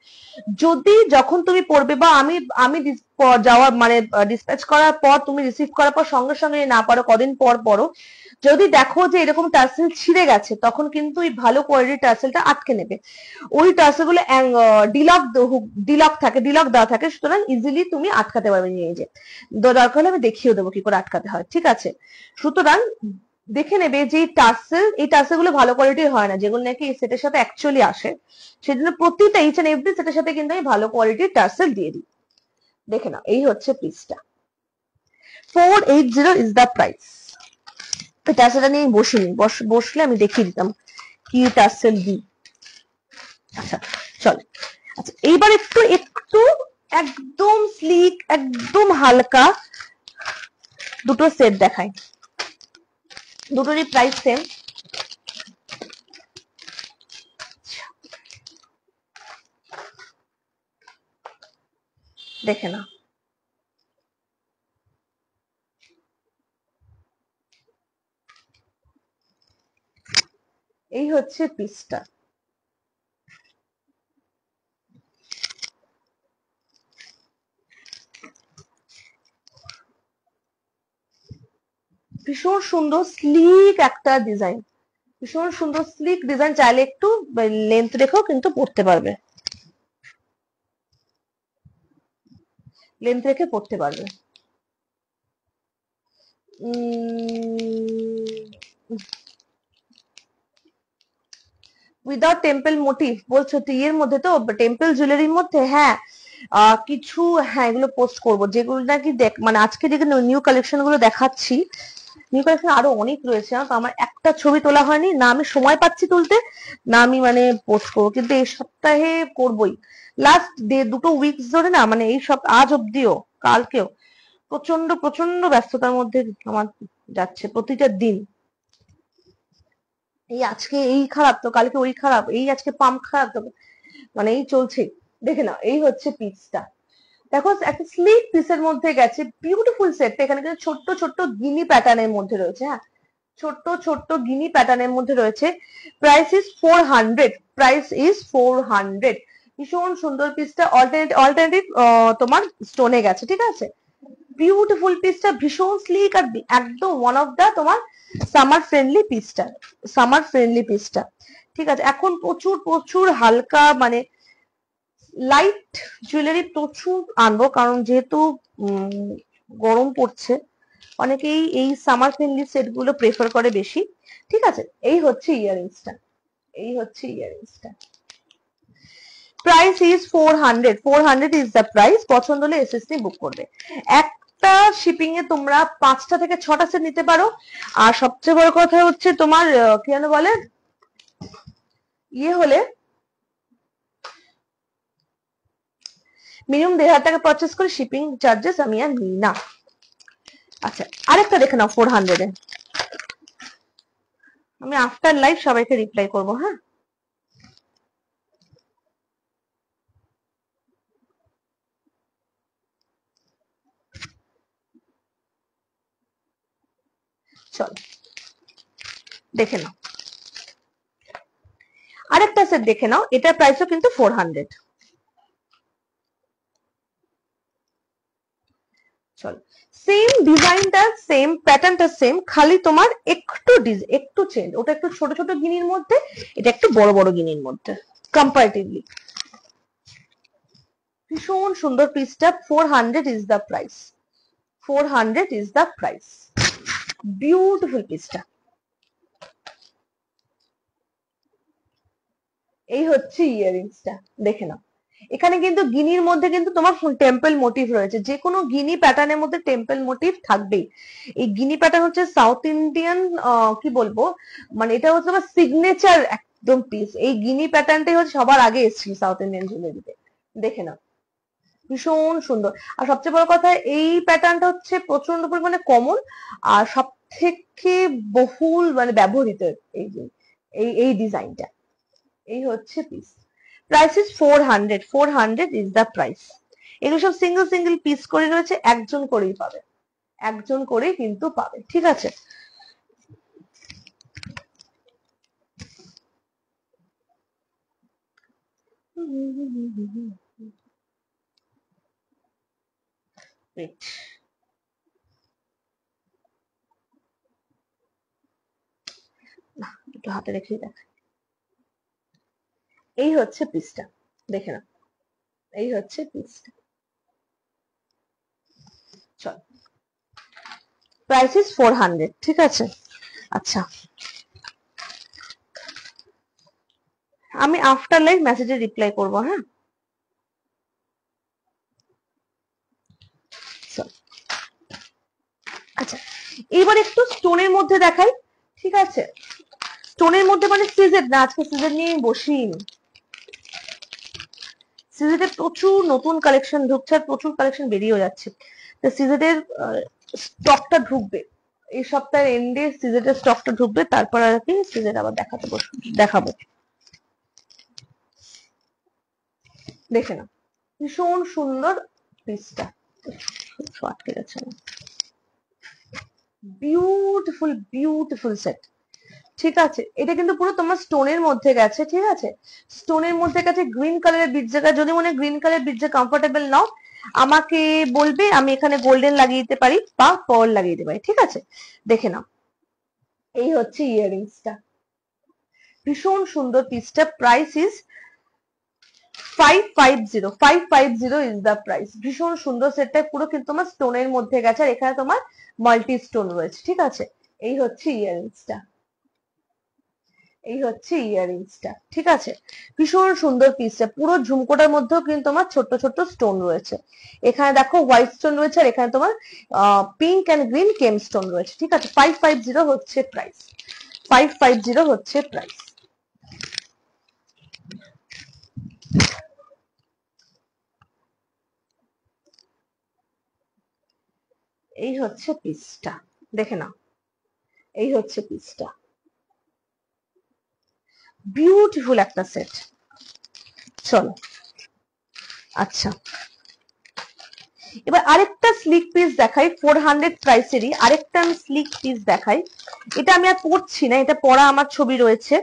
যদি যখন তুমি পড়বে বা আমি আমি যাওয়ার মানে ডিসপ্যাচ করার পর তুমি রিসিভ করার পর সঙ্গে সঙ্গে না পারো, কদিন পর পরও যদি দেখো যে এরকম টার্সেল ছিঁড়ে গেছে, তখন কিন্তু ওই ভালো কোয়ালিটির টার্সেলটা আটকে নেবে। ওই টার্সেল গুলো ডিলক থাকে, ডিলক দেওয়া থাকে, সুতরাং ইজিলি তুমি আটকাতে পারবে নিয়ে যে। দরকার হলে আমি দেখিয়ে দেবো কি করে আটকাতে হয়, ঠিক আছে? সুতরাং দেখে নেবে যে এই টার্সেল গুলো ভালো কোয়ালিটির হয় না, যেগুলো নাকি এই সেটের সাথে অ্যাকচুয়ালি আসে। সেজন্য প্রতিটা ইচ এন্ড এভরি সেটের সাথে কিন্তু আমি ভালো কোয়ালিটির টার্সেল দিয়ে দিই। দেখে নাও, এই হচ্ছে পিসটা। 480 ইজ দ্য প্রাইস। ওই টার্সেলটা নিয়ে বসিনি, বসলে আমি দেখিয়ে দিতাম কি টার্সেল দিই। আচ্ছা চলো, আচ্ছা এইবার একটু একটু একদম স্লিক, একদম হালকা দুটো সেট দেখাই। দুটোরই প্রাইস সেম। দেখে না, এই হচ্ছে পিসটা। ভীষণ সুন্দর স্লিক একটা ডিজাইন, ভীষণ সুন্দর স্লিক ডিজাইন। চাইলে একটু লেন্থ রেখেও কিন্তু পড়তে পারবে, লেন্থ রেখে পড়তে পারবে। উইদাউট টেম্পল মোটিভ বলছো তো, ইয়ের মধ্যে তো টেম্পল জুয়েলারির মধ্যে, হ্যাঁ কিছু, হ্যাঁ এগুলো পোস্ট করব, যেগুলো নাকি দেখ মানে আজকে যে নিউ কালেকশন গুলো দেখাচ্ছি, নিউ কালেকশন আরো অনেক রয়েছে। তো আমার একটা ছবি তোলা হয়নি, না আমি সময় পাচ্ছি তুলতে, না আমি মানে পোস্ট করবো, কিন্তু এই সপ্তাহে করবই। লাস্ট দুটো উইকস ধরে না, মানে এই সব আজ অব্দিও কালকেও প্রচন্ড প্রচন্ড ব্যস্ততার মধ্যে আমার যাচ্ছে প্রতিটা দিন। এই আজকে এই খারাপ তো কালকে ওই খারাপ, এই আজকে পাম্প খারাপ তো মানে এই চলছে। দেখে না, এই হচ্ছে পিসটা। দেখো একটা স্লিক পিসের মধ্যে গেছে, বিউটিফুল সেটটা। এখানে কিন্তু ছোট্ট ছোট্ট গিনি প্যাটার্নের মধ্যে রয়েছে, হ্যাঁ ছোট্ট ছোট্ট গিনি প্যাটার্নের মধ্যে রয়েছে। Price is 400, price is 400। ভীষণ সুন্দর পিসটা, অল্টারনেটিভ তোমার স্টোনে গেছে, ঠিক আছে? বিউটিফুল পিসটা, ভীষণ স্লিক আর একদম ওয়ান অফ দা তোমার সামার ফ্রেন্ডলি পিসটা, সামার ফ্রেন্ডলি পিসটা, ঠিক আছে? এখন প্রচুর প্রচুর হালকা মানে লাইট জুয়েলারি প্রচুর আনবো, কারণ যেহেতু গরম পড়ছে, অনেকেই এই সামার ফ্রেন্ডলি সেট গুলো প্রেফার করে বেশি। ঠিক আছে, এই হচ্ছে ইয়াররিংসটা, এই হচ্ছে ইয়াররিংসটা। Price is 400, 400 is the price. পছন্দ হলে এসএসসি বুক করবে। একটা শিপিং এ তোমরা 5টা থেকে 6টা সেট নিতে পারো। আর সবচেয়ে বড় কথা হচ্ছে তোমার কি যেন বলে, ইয়ে হলে মিনিমাম 1500 টাকা পারচেস করে শিপিং চার্জেস আমি আর নিই না। আচ্ছা, আরেকটা দেখে নাও 400 এ। আমি আফটার লাইভ সবাইকে রিপ্লাই করবো, হ্যাঁ। চলো দেখে নাও, আরেকটা সেট দেখে নাও, এটার প্রাইসও কিন্তু 400। চলো, সেম ডিজাইনটা সেম, প্যাটার্নটা সেম, খালি তোমার একটু চেঞ্জ। ওটা একটু ছোট ছোট গিনির মধ্যে, এটা একটু বড় বড় গিনির মধ্যে কম্পারেটিভলি। ভীষণ সুন্দর পিসটা। 400 is the price, 400 is the price. Beautiful পিসটা। এই হচ্ছে ইয়াররিংসটা, দেখে নাও। এখানে কিন্তু গিনির মধ্যে কিন্তু তোমার টেম্পল মোটিভ রয়েছে। যে কোনো গিনি প্যাটার্নের মধ্যে টেম্পল মোটিভ থাকবেই। এই গিনি প্যাটার্ন হচ্ছে সাউথ ইন্ডিয়ান, কি বলবো, মানে এটা হচ্ছে আমার সিগনেচার একদম পিস। এই গিনি প্যাটার্নটাই হচ্ছে সবার আগে এসেছিল সাউথ ইন্ডিয়ান জুয়েলারিতে, দেখে নাও। ভীষণ সুন্দর। আর সবচেয়ে বড় কথা, এই প্যাটার্নটা হচ্ছে প্রচন্ড পরিমাণে কমন আর সব থেকে বহুল মানে ব্যবহৃত এই এই ডিজাইনটা। এই হচ্ছে piece. Price is 400, 400 is the price. এগুলো সব সিঙ্গেল সিঙ্গেল পিস করে রয়েছে, একজন করেই পাবে, একজন করেই কিন্তু পাবে, ঠিক আছে। না, একটু হাতে রেখেই দেখ। এই হচ্ছে পিসটা, দেখে নাও। এই হচ্ছে পিসটা। চল, প্রাইস ইজ 400, ঠিক আছে। আচ্ছা, আমি আফটার লাইভ মেসেজে রিপ্লাই করব, হ্যাঁ। আচ্ছা, এবার একটু স্টোনের মধ্যে দেখাই, ঠিক আছে। স্টোনের মধ্যে মানে সিজেড না, আজকে সিজেড নিয়ে বসিনি। সিজেডের প্রচুর নতুন কালেকশন ঢুকছে আর প্রচুর কালেকশন বেরিয়েও যাচ্ছে। তো সিজেডের স্টকটা ঢুকবে এই সপ্তাহের এন্ডে, সিজেডের স্টকটা ঢুকবে, তারপর আর কি সিজেড আবার দেখাবো। দেখে না, ভীষণ সুন্দর পিসটা, আটকে গেছে। বিউটিফুল বিউটিফুল সেট, ঠিক আছে। এটা কিন্তু পুরো তোমার স্টোনের মধ্যে গেছে, ঠিক আছে। স্টোনের মধ্যে গেছে, গ্রিন কালারের বিট জায়গা। যদি মনে গ্রিন কালারের বিট জায়গা কমফোর্টেবল নাও, আমাকে বলবে, আমি এখানে গোল্ডেন লাগিয়ে দিতে পারি বা পার্ল লাগিয়ে দিতে পারি, ঠিক আছে। দেখে নাও, এই হচ্ছে ইয়াররিংসটা। ভীষণ সুন্দর পিসটা। Price is 550, 550 is the price. ভীষণ সুন্দর সেটটা, পুরো কিন্তু তোমার স্টোনের মধ্যে গেছে আর এখানে তোমার মাল্টি স্টোন রয়েছে, ঠিক আছে। এই হচ্ছে ইয়াররিংসটা, এই হচ্ছে ইয়াররিংসটা, ঠিক আছে। ভীষণ সুন্দর পিসটা। পুরো ঝুমকোটার মধ্যেও কিন্তু তোমার ছোট্ট ছোট্ট স্টোন রয়েছে। এখানে দেখো হোয়াইট স্টোন রয়েছে আর এখানে তোমার pink and green gemstone রয়েছে, ঠিক আছে। 550 হচ্ছে প্রাইস, 550 হচ্ছে প্রাইস। এই হচ্ছে পিসটা, দেখে নাও। এই হচ্ছে পিসটা, বিউটিফুল একটা সেট। চলো, আচ্ছা, এবার আরেকটা স্লিক পিস দেখাই। 400 প্রাইসেরই আরেকটা আমি স্লিক পিস দেখাই। এটা আমি আর পড়ছি না, এটা পড়া আমার ছবি রয়েছে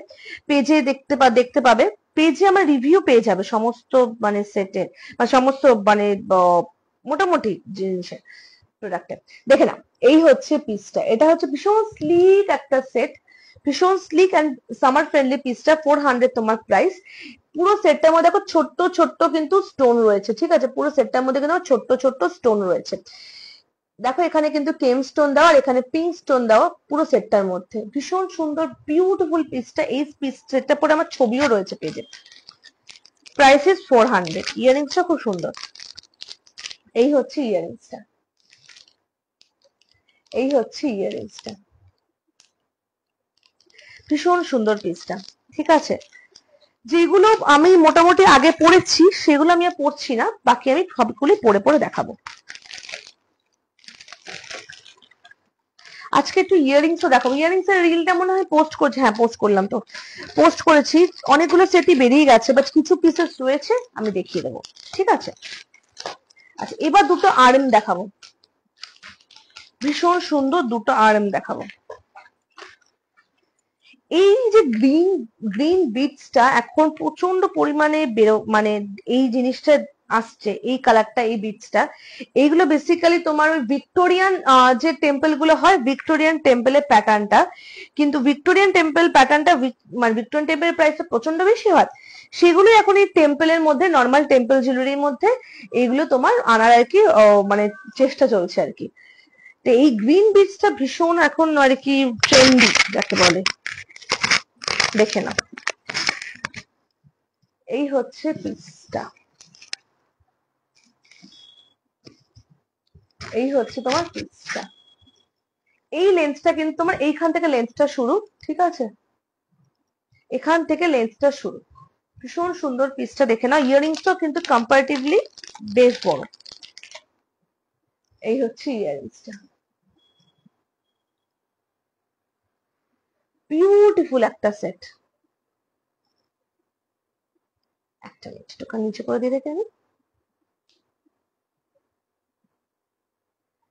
পেজে, দেখতে পাবে। পেজে আমার রিভিউ পেয়ে যাবে সমস্ত মানে সেটে বা সমস্ত মানে মোটামুটি জিনিসের প্রোডাক্টের, দেখে না। এই হচ্ছে পিসটা, এটা হচ্ছে ভীষণ স্লিক একটা সেট, ভীষণ স্লিক এন্ড সামার ফ্রেন্ডলি পিসটা। 400 তোমার প্রাইস। পুরো সেটটার মধ্যে দেখো ছোট্ট ছোট্ট কিন্তু স্টোন রয়েছে, ঠিক আছে। পুরো সেটটার মধ্যে কিন্তু ছোট্ট ছোট্ট স্টোন রয়েছে। দেখো এখানে কিন্তু কেম স্টোন দেওয়া আর এখানে পিঙ্ক স্টোন দেওয়া পুরো সেটটার মধ্যে, ভীষণ সুন্দর বিউটিফুল পিসটা। এই পিস সেটটা পরে আমার ছবিও রয়েছে পেজে। Price is 400। ইয়ারিংসটা খুব সুন্দর। এই হচ্ছে ইয়ারিংসটা, এই হচ্ছে ইয়ারিংসটা, ভীষণ সুন্দর পিসটা। ঠিক আছে, যেগুলো আমি মোটামুটি আগে পড়েছি সেগুলো আমি আর পড়ছি না, বাকি আমি সবগুলি পরে পরে দেখাবো। আজকে একটু ইয়ারিংসও দেখাবো। ইয়ারিংস এর রিলটা মনে হয় পোস্ট করছি, হ্যাঁ পোস্ট করলাম তো, পোস্ট করেছি। অনেকগুলো সেটই বেরিয়ে গেছে, বাট কিছু পিসেস রয়েছে, আমি দেখিয়ে দেবো। ঠিক আছে, আচ্ছা এবার দুটো আরএম দেখাবো, ভীষণ সুন্দর দুটো আরএম দেখাবো। এই যে গ্রিন গ্রিন বিটসটা এখন প্রচন্ড পরিমাণে মানে এই জিনিসটা আসছে, এই কালারটা, এই বিটসটা, এইগুলো বেসিক্যালি তোমার ওই ভিক্টোরিয়ান যে টেম্পল গুলো হয়, ভিক্টোরিয়ান টেম্পলের প্যাটার্নটা, কিন্তু ভিক্টোরিয়ান টেম্পল প্যাটার্নটা মানে ভিক্টোরিয়ান টেম্পলের প্রাইসটা প্রচন্ড বেশি হয়, সেগুলো এখন এই টেম্পলের মধ্যে, নর্মাল টেম্পল জুয়েলারির মধ্যে এইগুলো তোমার আনার আর কি মানে চেষ্টা চলছে আর কি। তো এই গ্রিন বিটসটা ভীষণ এখন আর কি ট্রেন্ডি যাকে বলে। দেখে না, এই হচ্ছে পিসটা, এই হচ্ছে তোমার পিসটা। এই লেন্সটা কিন্তু তোমার এইখান থেকে লেন্সটা শুরু, ঠিক আছে, এখান থেকে লেন্সটা শুরু, ভীষণ সুন্দর পিসটা। দেখে নাও, ইয়ারিংসটাও কিন্তু কম্পারেটিভলি বেশ বড়। এই হচ্ছে ইয়ারিংসটা, বিউটিফুল একটা সেট। একটা মিনিট, একটু নিচে করে দিয়ে দেখে আমি,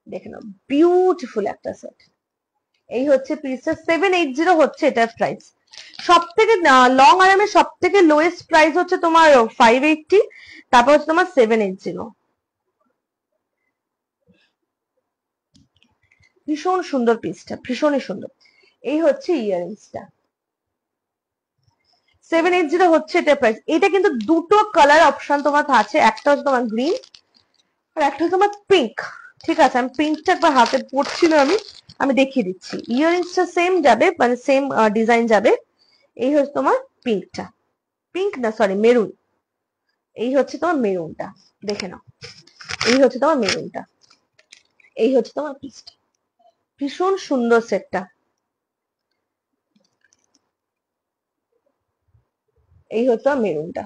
দেখে নাও বিউটিফুল একটা সেট। এই হচ্ছে পিসটা, 780 হচ্ছে এটার প্রাইস। সব থেকে লং আরামের সব থেকে লোয়েস্ট প্রাইস হচ্ছে তোমার 580, তারপর হচ্ছে তোমার 780। ভীষণ সুন্দর পিসটা, ভীষণই সুন্দর। এই হচ্ছে ইয়ারিংসটা, 780 হচ্ছে এটা প্রাইস। এটা কিন্তু দুটো কালার অপশন তোমার আছে, একটা হচ্ছে তোমার গ্রিন আর একটা হচ্ছে তোমার পিঙ্ক। ঠিক আছে, আমি পিঙ্কটা একবার হাতে পড়ছিল, আমি আমি দেখিয়ে দিচ্ছি। ইয়ারিংসটা সেম যাবে, মানে সেম ডিজাইন যাবে। এই হচ্ছে তোমার পিঙ্কটা, পিঙ্ক না সরি মেরুন, এই হচ্ছে তোমার মেরুনটা, দেখে নাও, এই হচ্ছে তোমার মেরুনটা, এই হচ্ছে তোমার পিসটা, ভীষণ সুন্দর সেটটা। এই হচ্ছে তোমার মেরুনটা,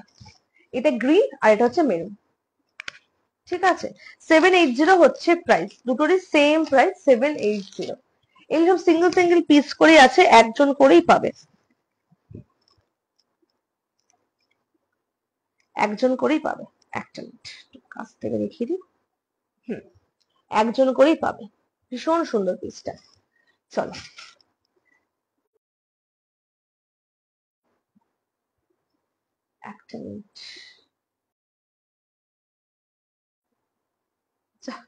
এটা গ্রিন আর এটা হচ্ছে মেরুন। ঠিক আছে, 780 হচ্ছে প্রাইস, দুটোরই সেম প্রাইস 780। এইসব সিঙ্গেল সিঙ্গেল পিস করে আছে, একজন করেই পাবে, একজন করেই পাবে। একটা মিনিট কাছ থেকে দেখিয়ে দিই, হুম, একজন করেই পাবে, ভীষণ সুন্দর পিসটা। চলো, একটা মিনিট,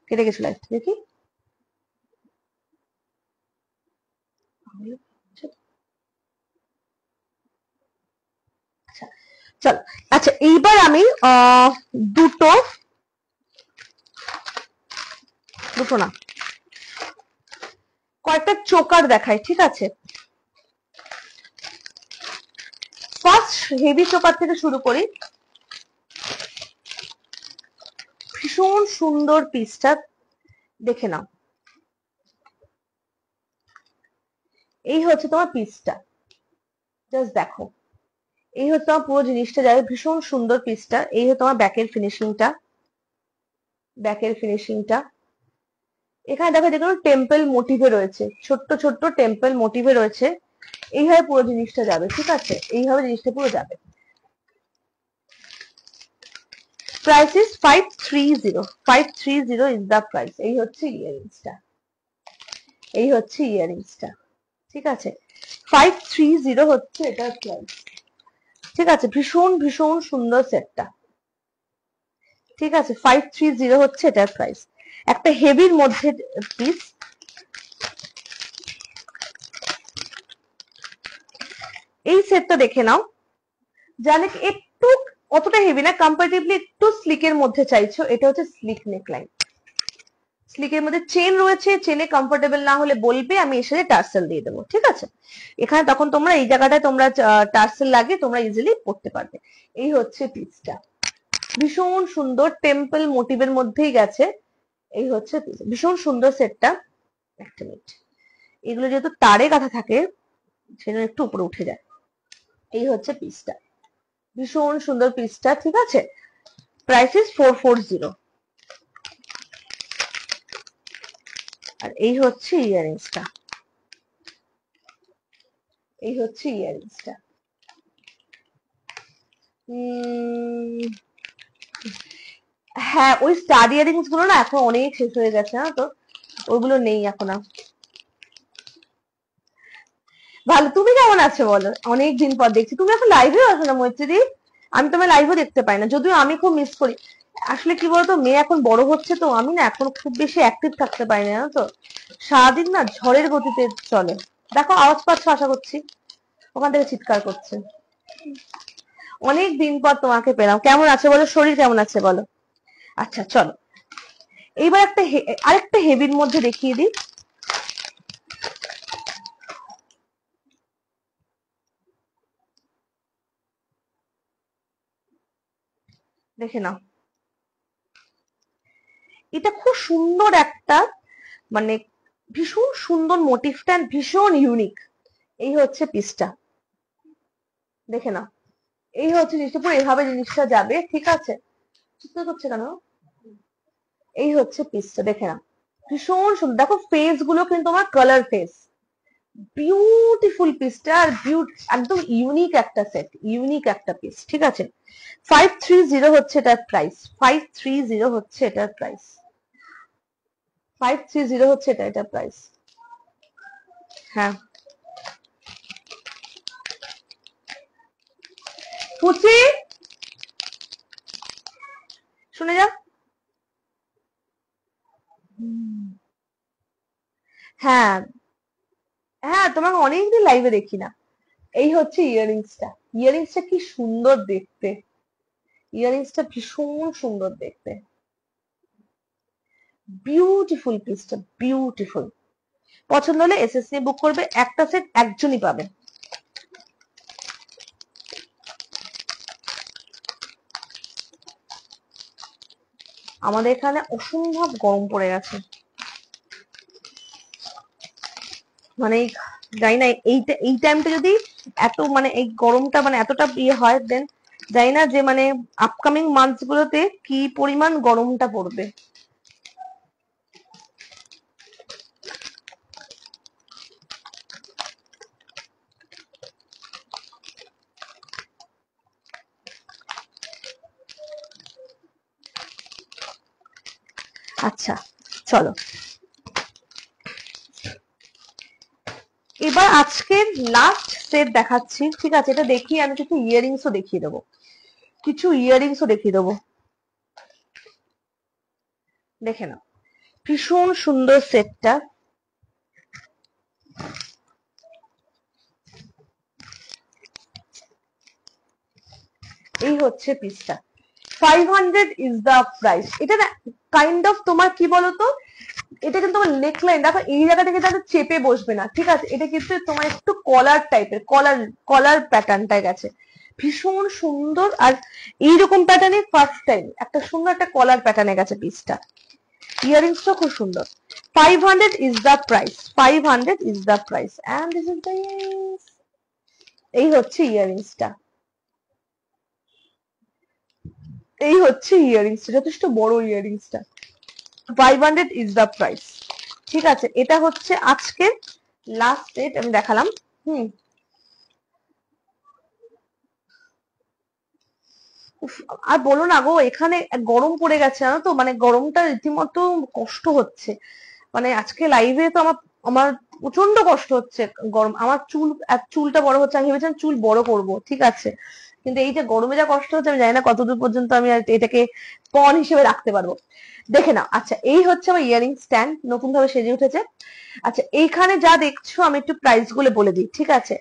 কেটে গেছিল একটা, দেখি। আচ্ছা চলো, আচ্ছা এইবার আমি দুটো, দুটো না কয়েকটা চোকার দেখাই। ঠিক আছে, ফার্স্ট হেভি চোকার থেকে শুরু করি। ভীষণ সুন্দর পিসটা, দেখে নাও, এই হচ্ছে তোমার পিসটা, জাস্ট দেখো, এই হচ্ছে তোমার পুরো জিনিসটা যাবে, ভীষণ সুন্দর পিসটা। এই হচ্ছে তোমার ব্যাকের ফিনিশিংটা, ব্যাকের ফিনিশিংটা। এখানে দেখো যেগুলো টেম্পল মোটিভে রয়েছে, ছোট্ট ছোট্ট টেম্পল মোটিভে রয়েছে, এইভাবে পুরো জিনিসটা যাবে। ঠিক আছে, এইভাবে জিনিসটা পুরো যাবে। Price is 530, 530 is the price. এই হচ্ছে ইয়ারিংসটা, এই হচ্ছে ইয়ারিংসটা। ঠিক আছে, 530 হচ্ছে এটার প্রাইস। ঠিক আছে, ভীষণ ভীষণ সুন্দর সেটটা। ঠিক আছে, 530 হচ্ছে এটার প্রাইস, একটা হেভির মধ্যে পিস। এই সেটটা দেখে নাও, জানে একটু অতটা হেভি না, কম্পারেটিভলি একটু স্লিকের মধ্যে চাইছো, এটা হচ্ছে স্লিক নেকলাইন, স্লিকের মধ্যে চেন রয়েছে, চেনে কমফোর্টেবল না হলে বলবে, আমি এর সাথে টার্সেল দিয়ে দেবো, ঠিক আছে। এখানে তখন তোমরা এই জায়গাটায় তোমরা টার্সেল লাগিয়ে তোমরা ইজিলি পড়তে পারবে। এই হচ্ছে পিসটা, ভীষণ সুন্দর টেম্পল মোটিভের মধ্যেই গেছে। এই হচ্ছে ভীষণ সুন্দর সেটটা। একটা মিনিট, এগুলো যেহেতু তারে গাঁথা থাকে সেজন্য একটু উপরে উঠে যায়। এই হচ্ছে পিসটা, ভীষণ সুন্দর পিসটা, ঠিক আছে। Price is 440। আর এই হচ্ছে ইয়ারিংসটা, এই হচ্ছে ইয়ারিংসটা। হ্যাঁ, ওই স্টাড ইয়ারিংস গুলো না এখন অনেক শেষ হয়ে গেছে, না তো ওগুলো নেই এখন আর। ভালো, তুমি কেমন আছো বলো? অনেক দিন পর দেখছি, তুমি এখন লাইভে আসো না মৈত্রী? আমি তোমার লাইভও দেখতে পাই না, যদিও আমি খুব মিস করি। আসলে কি বলতো, মেয়ে এখন বড় হচ্ছে তো আমি না এখন খুব বেশি অ্যাক্টিভ থাকতে পারি না, জানো তো। সারাদিন না ঝড়ের গতিতে চলে। দেখো আওয়াজ পাচ্ছ আশা করছি, ওখান থেকে চিৎকার করছে। অনেক দিন পর তোমাকে পেলাম, কেমন আছে বলো, শরীর কেমন আছে বলো। আচ্ছা চলো, এইবার আরেকটা হেভির মধ্যে দেখিয়ে দিই। দেখে নাও, এটা খুব সুন্দর একটা, মানে ভীষণ সুন্দর মোটিভটা, ভীষণ ইউনিক। এই হচ্ছে পিসটা, দেখে নাও। এই হচ্ছে জিনিসটা, পুরো এভাবে জিনিসটা যাবে, ঠিক আছে। চিৎকার করছে কেন? এই হচ্ছে পিসটা, দেখে নাও, ভীষণ সুন্দর। দেখো ফেস গুলো কিন্তু আমার কালার ফেস, বিউটিফুল পিসটা। আর একদম ইউনিক একটা সেট, ইউনিক একটা পিস, ঠিক আছে। 530 হচ্ছে এটার প্রাইস, 530 হচ্ছে এটার প্রাইস, 530 হচ্ছে এটার প্রাইস। হ্যাঁ পুচি, শুনে যা। হ্যাঁ হ্যাঁ, তোমাকে অনেকদিন লাইভে দেখি না। এই হচ্ছে ইয়ারিংসটা, ইয়ারিংসটা কি সুন্দর দেখতে, ইয়ারিংসটা ভীষণ সুন্দর দেখতে, বিউটিফুল পিসটা, বিউটিফুল। পছন্দ হলে এসএস নিয়ে বুক করবে, একটা সেট একজনই পাবে। আমাদের এখানে অসম্ভব গরম পড়ে গেছে, মানে জানি না এই টাইমটা যদি এত, মানে এই গরমটা মানে এতটা ইয়ে হয়, দেন জানি না যে মানে আপকামিং মান্থস গুলোতে কি পরিমাণ গরমটা পড়বে। আচ্ছা চলো, এবার আজকের লাস্ট সেট দেখাচ্ছি, ঠিক আছে। এটা দেখিয়ে আমি কিছু ইয়ারিংসও দেখিয়ে দেবো, কিছু ইয়ারিংসও দেখিয়ে দেবো, দেখে নাও, ভীষণ সুন্দর সেটটা। এই হচ্ছে পিসটা, 500 ইজ দা প্রাইস। এটা না কাইন্ড অফ তোমার কি বলতো, এটা কিন্তু তোমার নেকলাইন, দেখো এই জায়গা থেকে তাহলে চেপে বসবে না, ঠিক আছে। এটা কিন্তু তোমার একটু কলার টাইপের, কলার কলার প্যাটার্নটা গেছে, ভীষণ সুন্দর। আর এইরকম প্যাটার্নে ফার্স্ট টাইম একটা সুন্দর একটা কলার প্যাটার্নে গেছে পিসটা। ইয়ারিংসটা খুব সুন্দর। 500 is the price, 500 is the price, and this is the earrings. এই হচ্ছে ইয়ারিংসটা, এই হচ্ছে ইয়ারিংসটা, যথেষ্ট বড় ইয়ারিংসটা। 500 ইজ দা প্রাইস, ঠিক আছে। এটা হচ্ছে আজকে লাস্ট ডেট আমি দেখালাম। হুম, আর বলো না গো, এখানে গরম পড়ে গেছে জানো তো, মানে গরমটা রীতিমতো কষ্ট হচ্ছে। মানে আজকে লাইভে তো আমার আমার প্রচন্ড কষ্ট হচ্ছে গরম, আমার চুলটা বড় হচ্ছে, আমি ভেবেছিলাম চুল বড় করব, ঠিক আছে। কিন্তু এই যে গরমে যা কষ্ট হচ্ছে, আমি জানি না কতদূর পর্যন্ত আমি আর এটাকে পণ হিসেবে রাখতে পারবো। দেখে নাও, আচ্ছা এই হচ্ছে আমার ইয়ারিং স্ট্যান্ড, নতুন ভাবে সেজে উঠেছে। আচ্ছা এইখানে যা দেখছো আমি একটু প্রাইস গুলো বলে দিই, ঠিক আছে।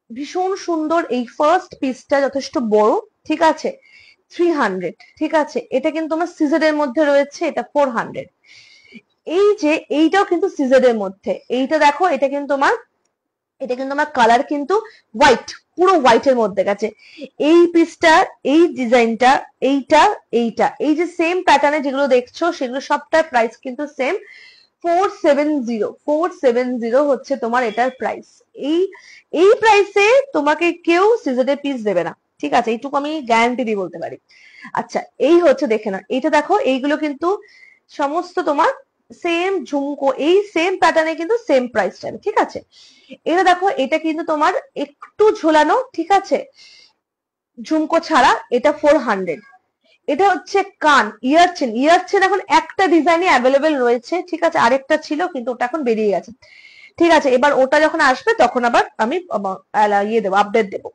ভীষণ সুন্দর, এই ফার্স্ট পিসটা যথেষ্ট বড়, ঠিক আছে, 300, ঠিক আছে। এটা কিন্তু আমার সিজারের মধ্যে রয়েছে, এটা 400। এই যে এইটাও কিন্তু সিজেড এর মধ্যে, এইটা দেখো, এটা কিন্তু আমার কালার কিন্তু হোয়াইট, পুরো হোয়াইট এর মধ্যে গেছে। এই পিসটা, এই ডিজাইনটা, এইটা, এই যে সেম প্যাটার্নে যেগুলো দেখছো সেগুলো সবটার প্রাইস কিন্তু সেম 470 হচ্ছে তোমার এটার প্রাইস। এই এই প্রাইসে তোমাকে কেউ সিজেডের পিস দেবে না, ঠিক আছে, এইটুকু আমি গ্যারান্টি দিয়ে বলতে পারি। আচ্ছা, এই হচ্ছে দেখে না, এইটা দেখো, এইগুলো কিন্তু সমস্ত তোমার সেম ঝুমকো, এই সেম প্যাটার্নে কিন্তু সেম প্রাইস যাবে, ঠিক আছে। এটা দেখো, এটা কিন্তু তোমার একটু ঝোলানো, ঠিক আছে, ঝুমকো ছাড়া, এটা 400। এটা হচ্ছে কান, ইয়ার চেন এখন একটা ডিজাইনই অ্যাভেলেবেল রয়েছে, ঠিক আছে, আরেকটা ছিল কিন্তু ওটা এখন বেরিয়ে গেছে, ঠিক আছে। এবার ওটা যখন আসবে তখন আবার আমি ইয়ে দেবো, আপডেট দেবো।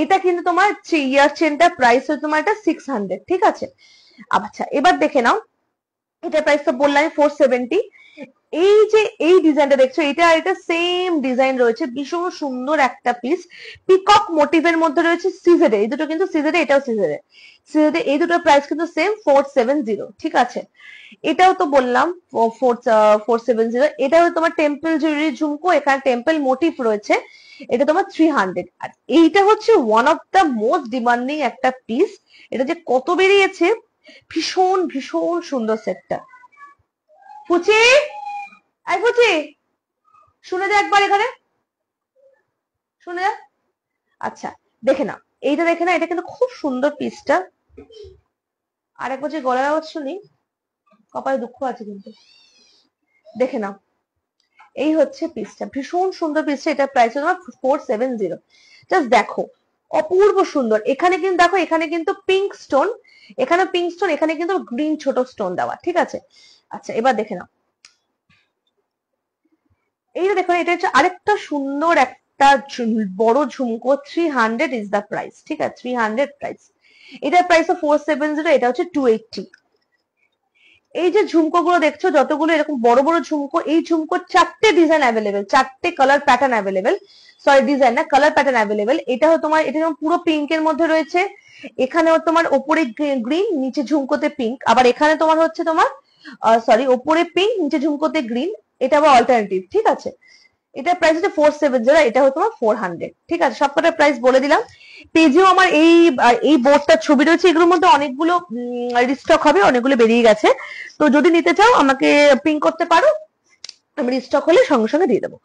এটা কিন্তু তোমার ইয়ার চেনটা প্রাইস হচ্ছে তোমার এটা 600, ঠিক আছে। আচ্ছা, এবার দেখে নাও, এটা প্রাইস তো বললাম 470। এই যে এই ডিজাইনটা দেখছো, এটা সেম ডিজাইন রয়েছে, ভীষণ সুন্দর একটা পিস, পিকক মোটিভের মধ্যে রয়েছে সিজেডে, এই দুটো কিন্তু সিজেডে, এটাও সিজেডে। এই দুটোর প্রাইস কিন্তু সেম 470, ঠিক আছে। এটাও তো বললাম 470। এটাও তোমার টেম্পল জুয়েলারি ঝুমকো, এখানে টেম্পল মোটিভ রয়েছে, এটা তোমার 300। আর এইটা হচ্ছে one of the most demanding একটা পিস, এটা যে কত বেরিয়েছে, ভীষণ ভীষণ সুন্দর সেটটা। ফুচি, আই ফুচি, শুনে যা একবার এখানে, শুনে যা। আচ্ছা, দেখে নাও, এইটা দেখে না, এটা কিন্তু খুব সুন্দর পিসটা। আর এক বছর গলার আওয়াজ শুনি, কপালে দুঃখ আছে কিন্তু। দেখে নাও, এই হচ্ছে পিসটা, ভীষণ সুন্দর পিসটা, এটা প্রাইস তোমার 470। জাস্ট দেখো, অপূর্ব সুন্দর। এখানে কিন্তু দেখো, এখানে কিন্তু পিঙ্ক স্টোন, এখানে পিঙ্ক স্টোন, এখানে কিন্তু গ্রিন ছোট স্টোন দেওয়া, ঠিক আছে। আচ্ছা, এবার দেখে নাও, এইটা দেখো, এটা হচ্ছে আরেকটা সুন্দর একটা বড় ঝুমকো, 300 ইজ দ্য প্রাইস, ঠিক আছে, 300 প্রাইস। এটার প্রাইস 470, এটা হচ্ছে 280। এই যে ঝুমকো গুলো দেখছো, যতগুলো এরকম বড় বড় ঝুমকো, এই ঝুমকোর 4টে ডিজাইন অ্যাভেলেবেল, 4টে colour pattern available, sorry design না, কালার প্যাটার্ন অ্যাভেলেবেল। এটা তোমার, এটা যেমন পুরো পিঙ্কের মধ্যে রয়েছে, এখানেও তোমার ওপরে গ্রিন, নিচে ঝুমকোতে পিঙ্ক, আবার এখানে তোমার হচ্ছে তোমার সরি, ওপরে পিঙ্ক, নিচে ঝুমকোতে গ্রিন, এটা আবার অল্টারনেটিভ, ঠিক আছে। এটা প্রাইস হচ্ছে 470, এটা হচ্ছে তোমার 400, ঠিক আছে। সবকটা প্রাইস বলে দিলাম। পেজেও আমার এই বোর্ডটার ছবি রয়েছে, এগুলোর মধ্যে অনেকগুলো রিস্টক হবে, অনেকগুলো বেরিয়ে গেছে। তো যদি নিতে চাও আমাকে পিং করতে পারো, আমি রিস্টক হলে সঙ্গে সঙ্গে দিয়ে দেবো,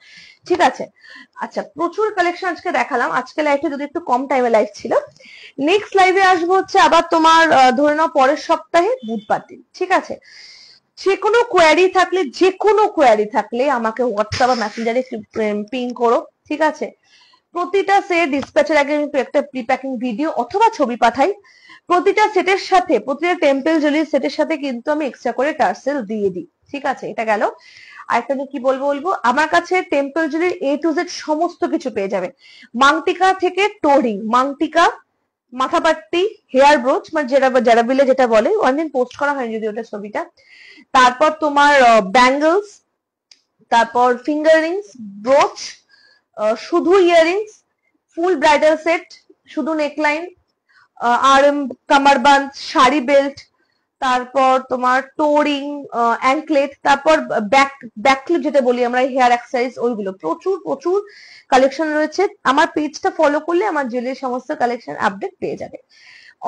ঠিক আছে। আচ্ছা, প্রচুর কালেকশন আজকে দেখালাম, আজকে লাইভটা যদি একটু কম টাইমে লাইভ ছিল। নেক্সট লাইভে আসবো হচ্ছে আবার তোমার ধরে নাও পরের সপ্তাহে বুধবার দিন, ঠিক আছে। যে কোনো কোয়ারি থাকলে আমাকে হোয়াটসঅ্যাপ বা মেসেঞ্জারে পিং করো, ঠিক আছে। প্রতিটা সেট ডিসপ্যাচের আগে আমি একটা প্রি প্যাকিং ভিডিও অথবা ছবি পাঠাই। প্রতিটা সেটের সাথে, প্রতিটা টেম্পল জুয়েলারি সেটের সাথে কিন্তু আমি এক্সট্রা করে টার্সেল দিয়ে দিই, ঠিক আছে। এটা গেল। আরেকটা আমি কি বলবো, আমার কাছে temple jewellery A to Z সমস্ত কিছু পেয়ে যাবে, মাংটিকা থেকে টোরিং, মাংটিকা, মাথাপাট্টি, হেয়ার ব্রোচ, মানে যারা বিলে যেটা বলে, অনেকদিন পোস্ট করা হয়নি যদি ওটা ছবিটা। তারপর তোমার ব্যাঙ্গলস, তারপর ফিঙ্গার রিংস, ব্রোচ, শুধু ইয়ারিংস, ফুল ব্রাইডাল সেট, শুধু নেকলাইন, আর কামারবান্দ, শাড়ি বেল্ট, তারপর তোমার টোরিং, অ্যাঙ্কলেট, তারপর ব্যাক ক্লিপ যেটা বলি আমরা, হেয়ার অ্যাক্সেসরিজ, ওইগুলো প্রচুর প্রচুর কালেকশন রয়েছে। আমার পেজটা ফলো করলে আমার জুয়েলারি সমস্ত কালেকশন আপডেট পেয়ে যাবে।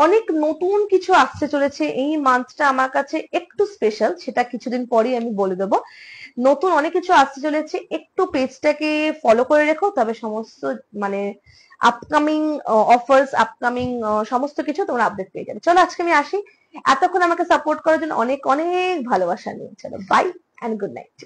অনেক নতুন কিছু আসতে চলেছে, এই মান্থটা আমার কাছে একটু স্পেশাল, সেটা কিছুদিন পরেই আমি বলে দেবো। নতুন অনেক কিছু আসতে চলেছে, একটু পেজটাকে ফলো করে রেখো, তবে সমস্ত মানে আপকামিং অফার্স, আপকামিং সমস্ত কিছু তোমরা আপডেট পেয়ে যাবে। চলো আজকে আমি আসি, এতক্ষণ আমাকে সাপোর্ট করার জন্য অনেক অনেক ভালোবাসা নিয়ে, চলো বাই অ্যান্ড গুড নাইট।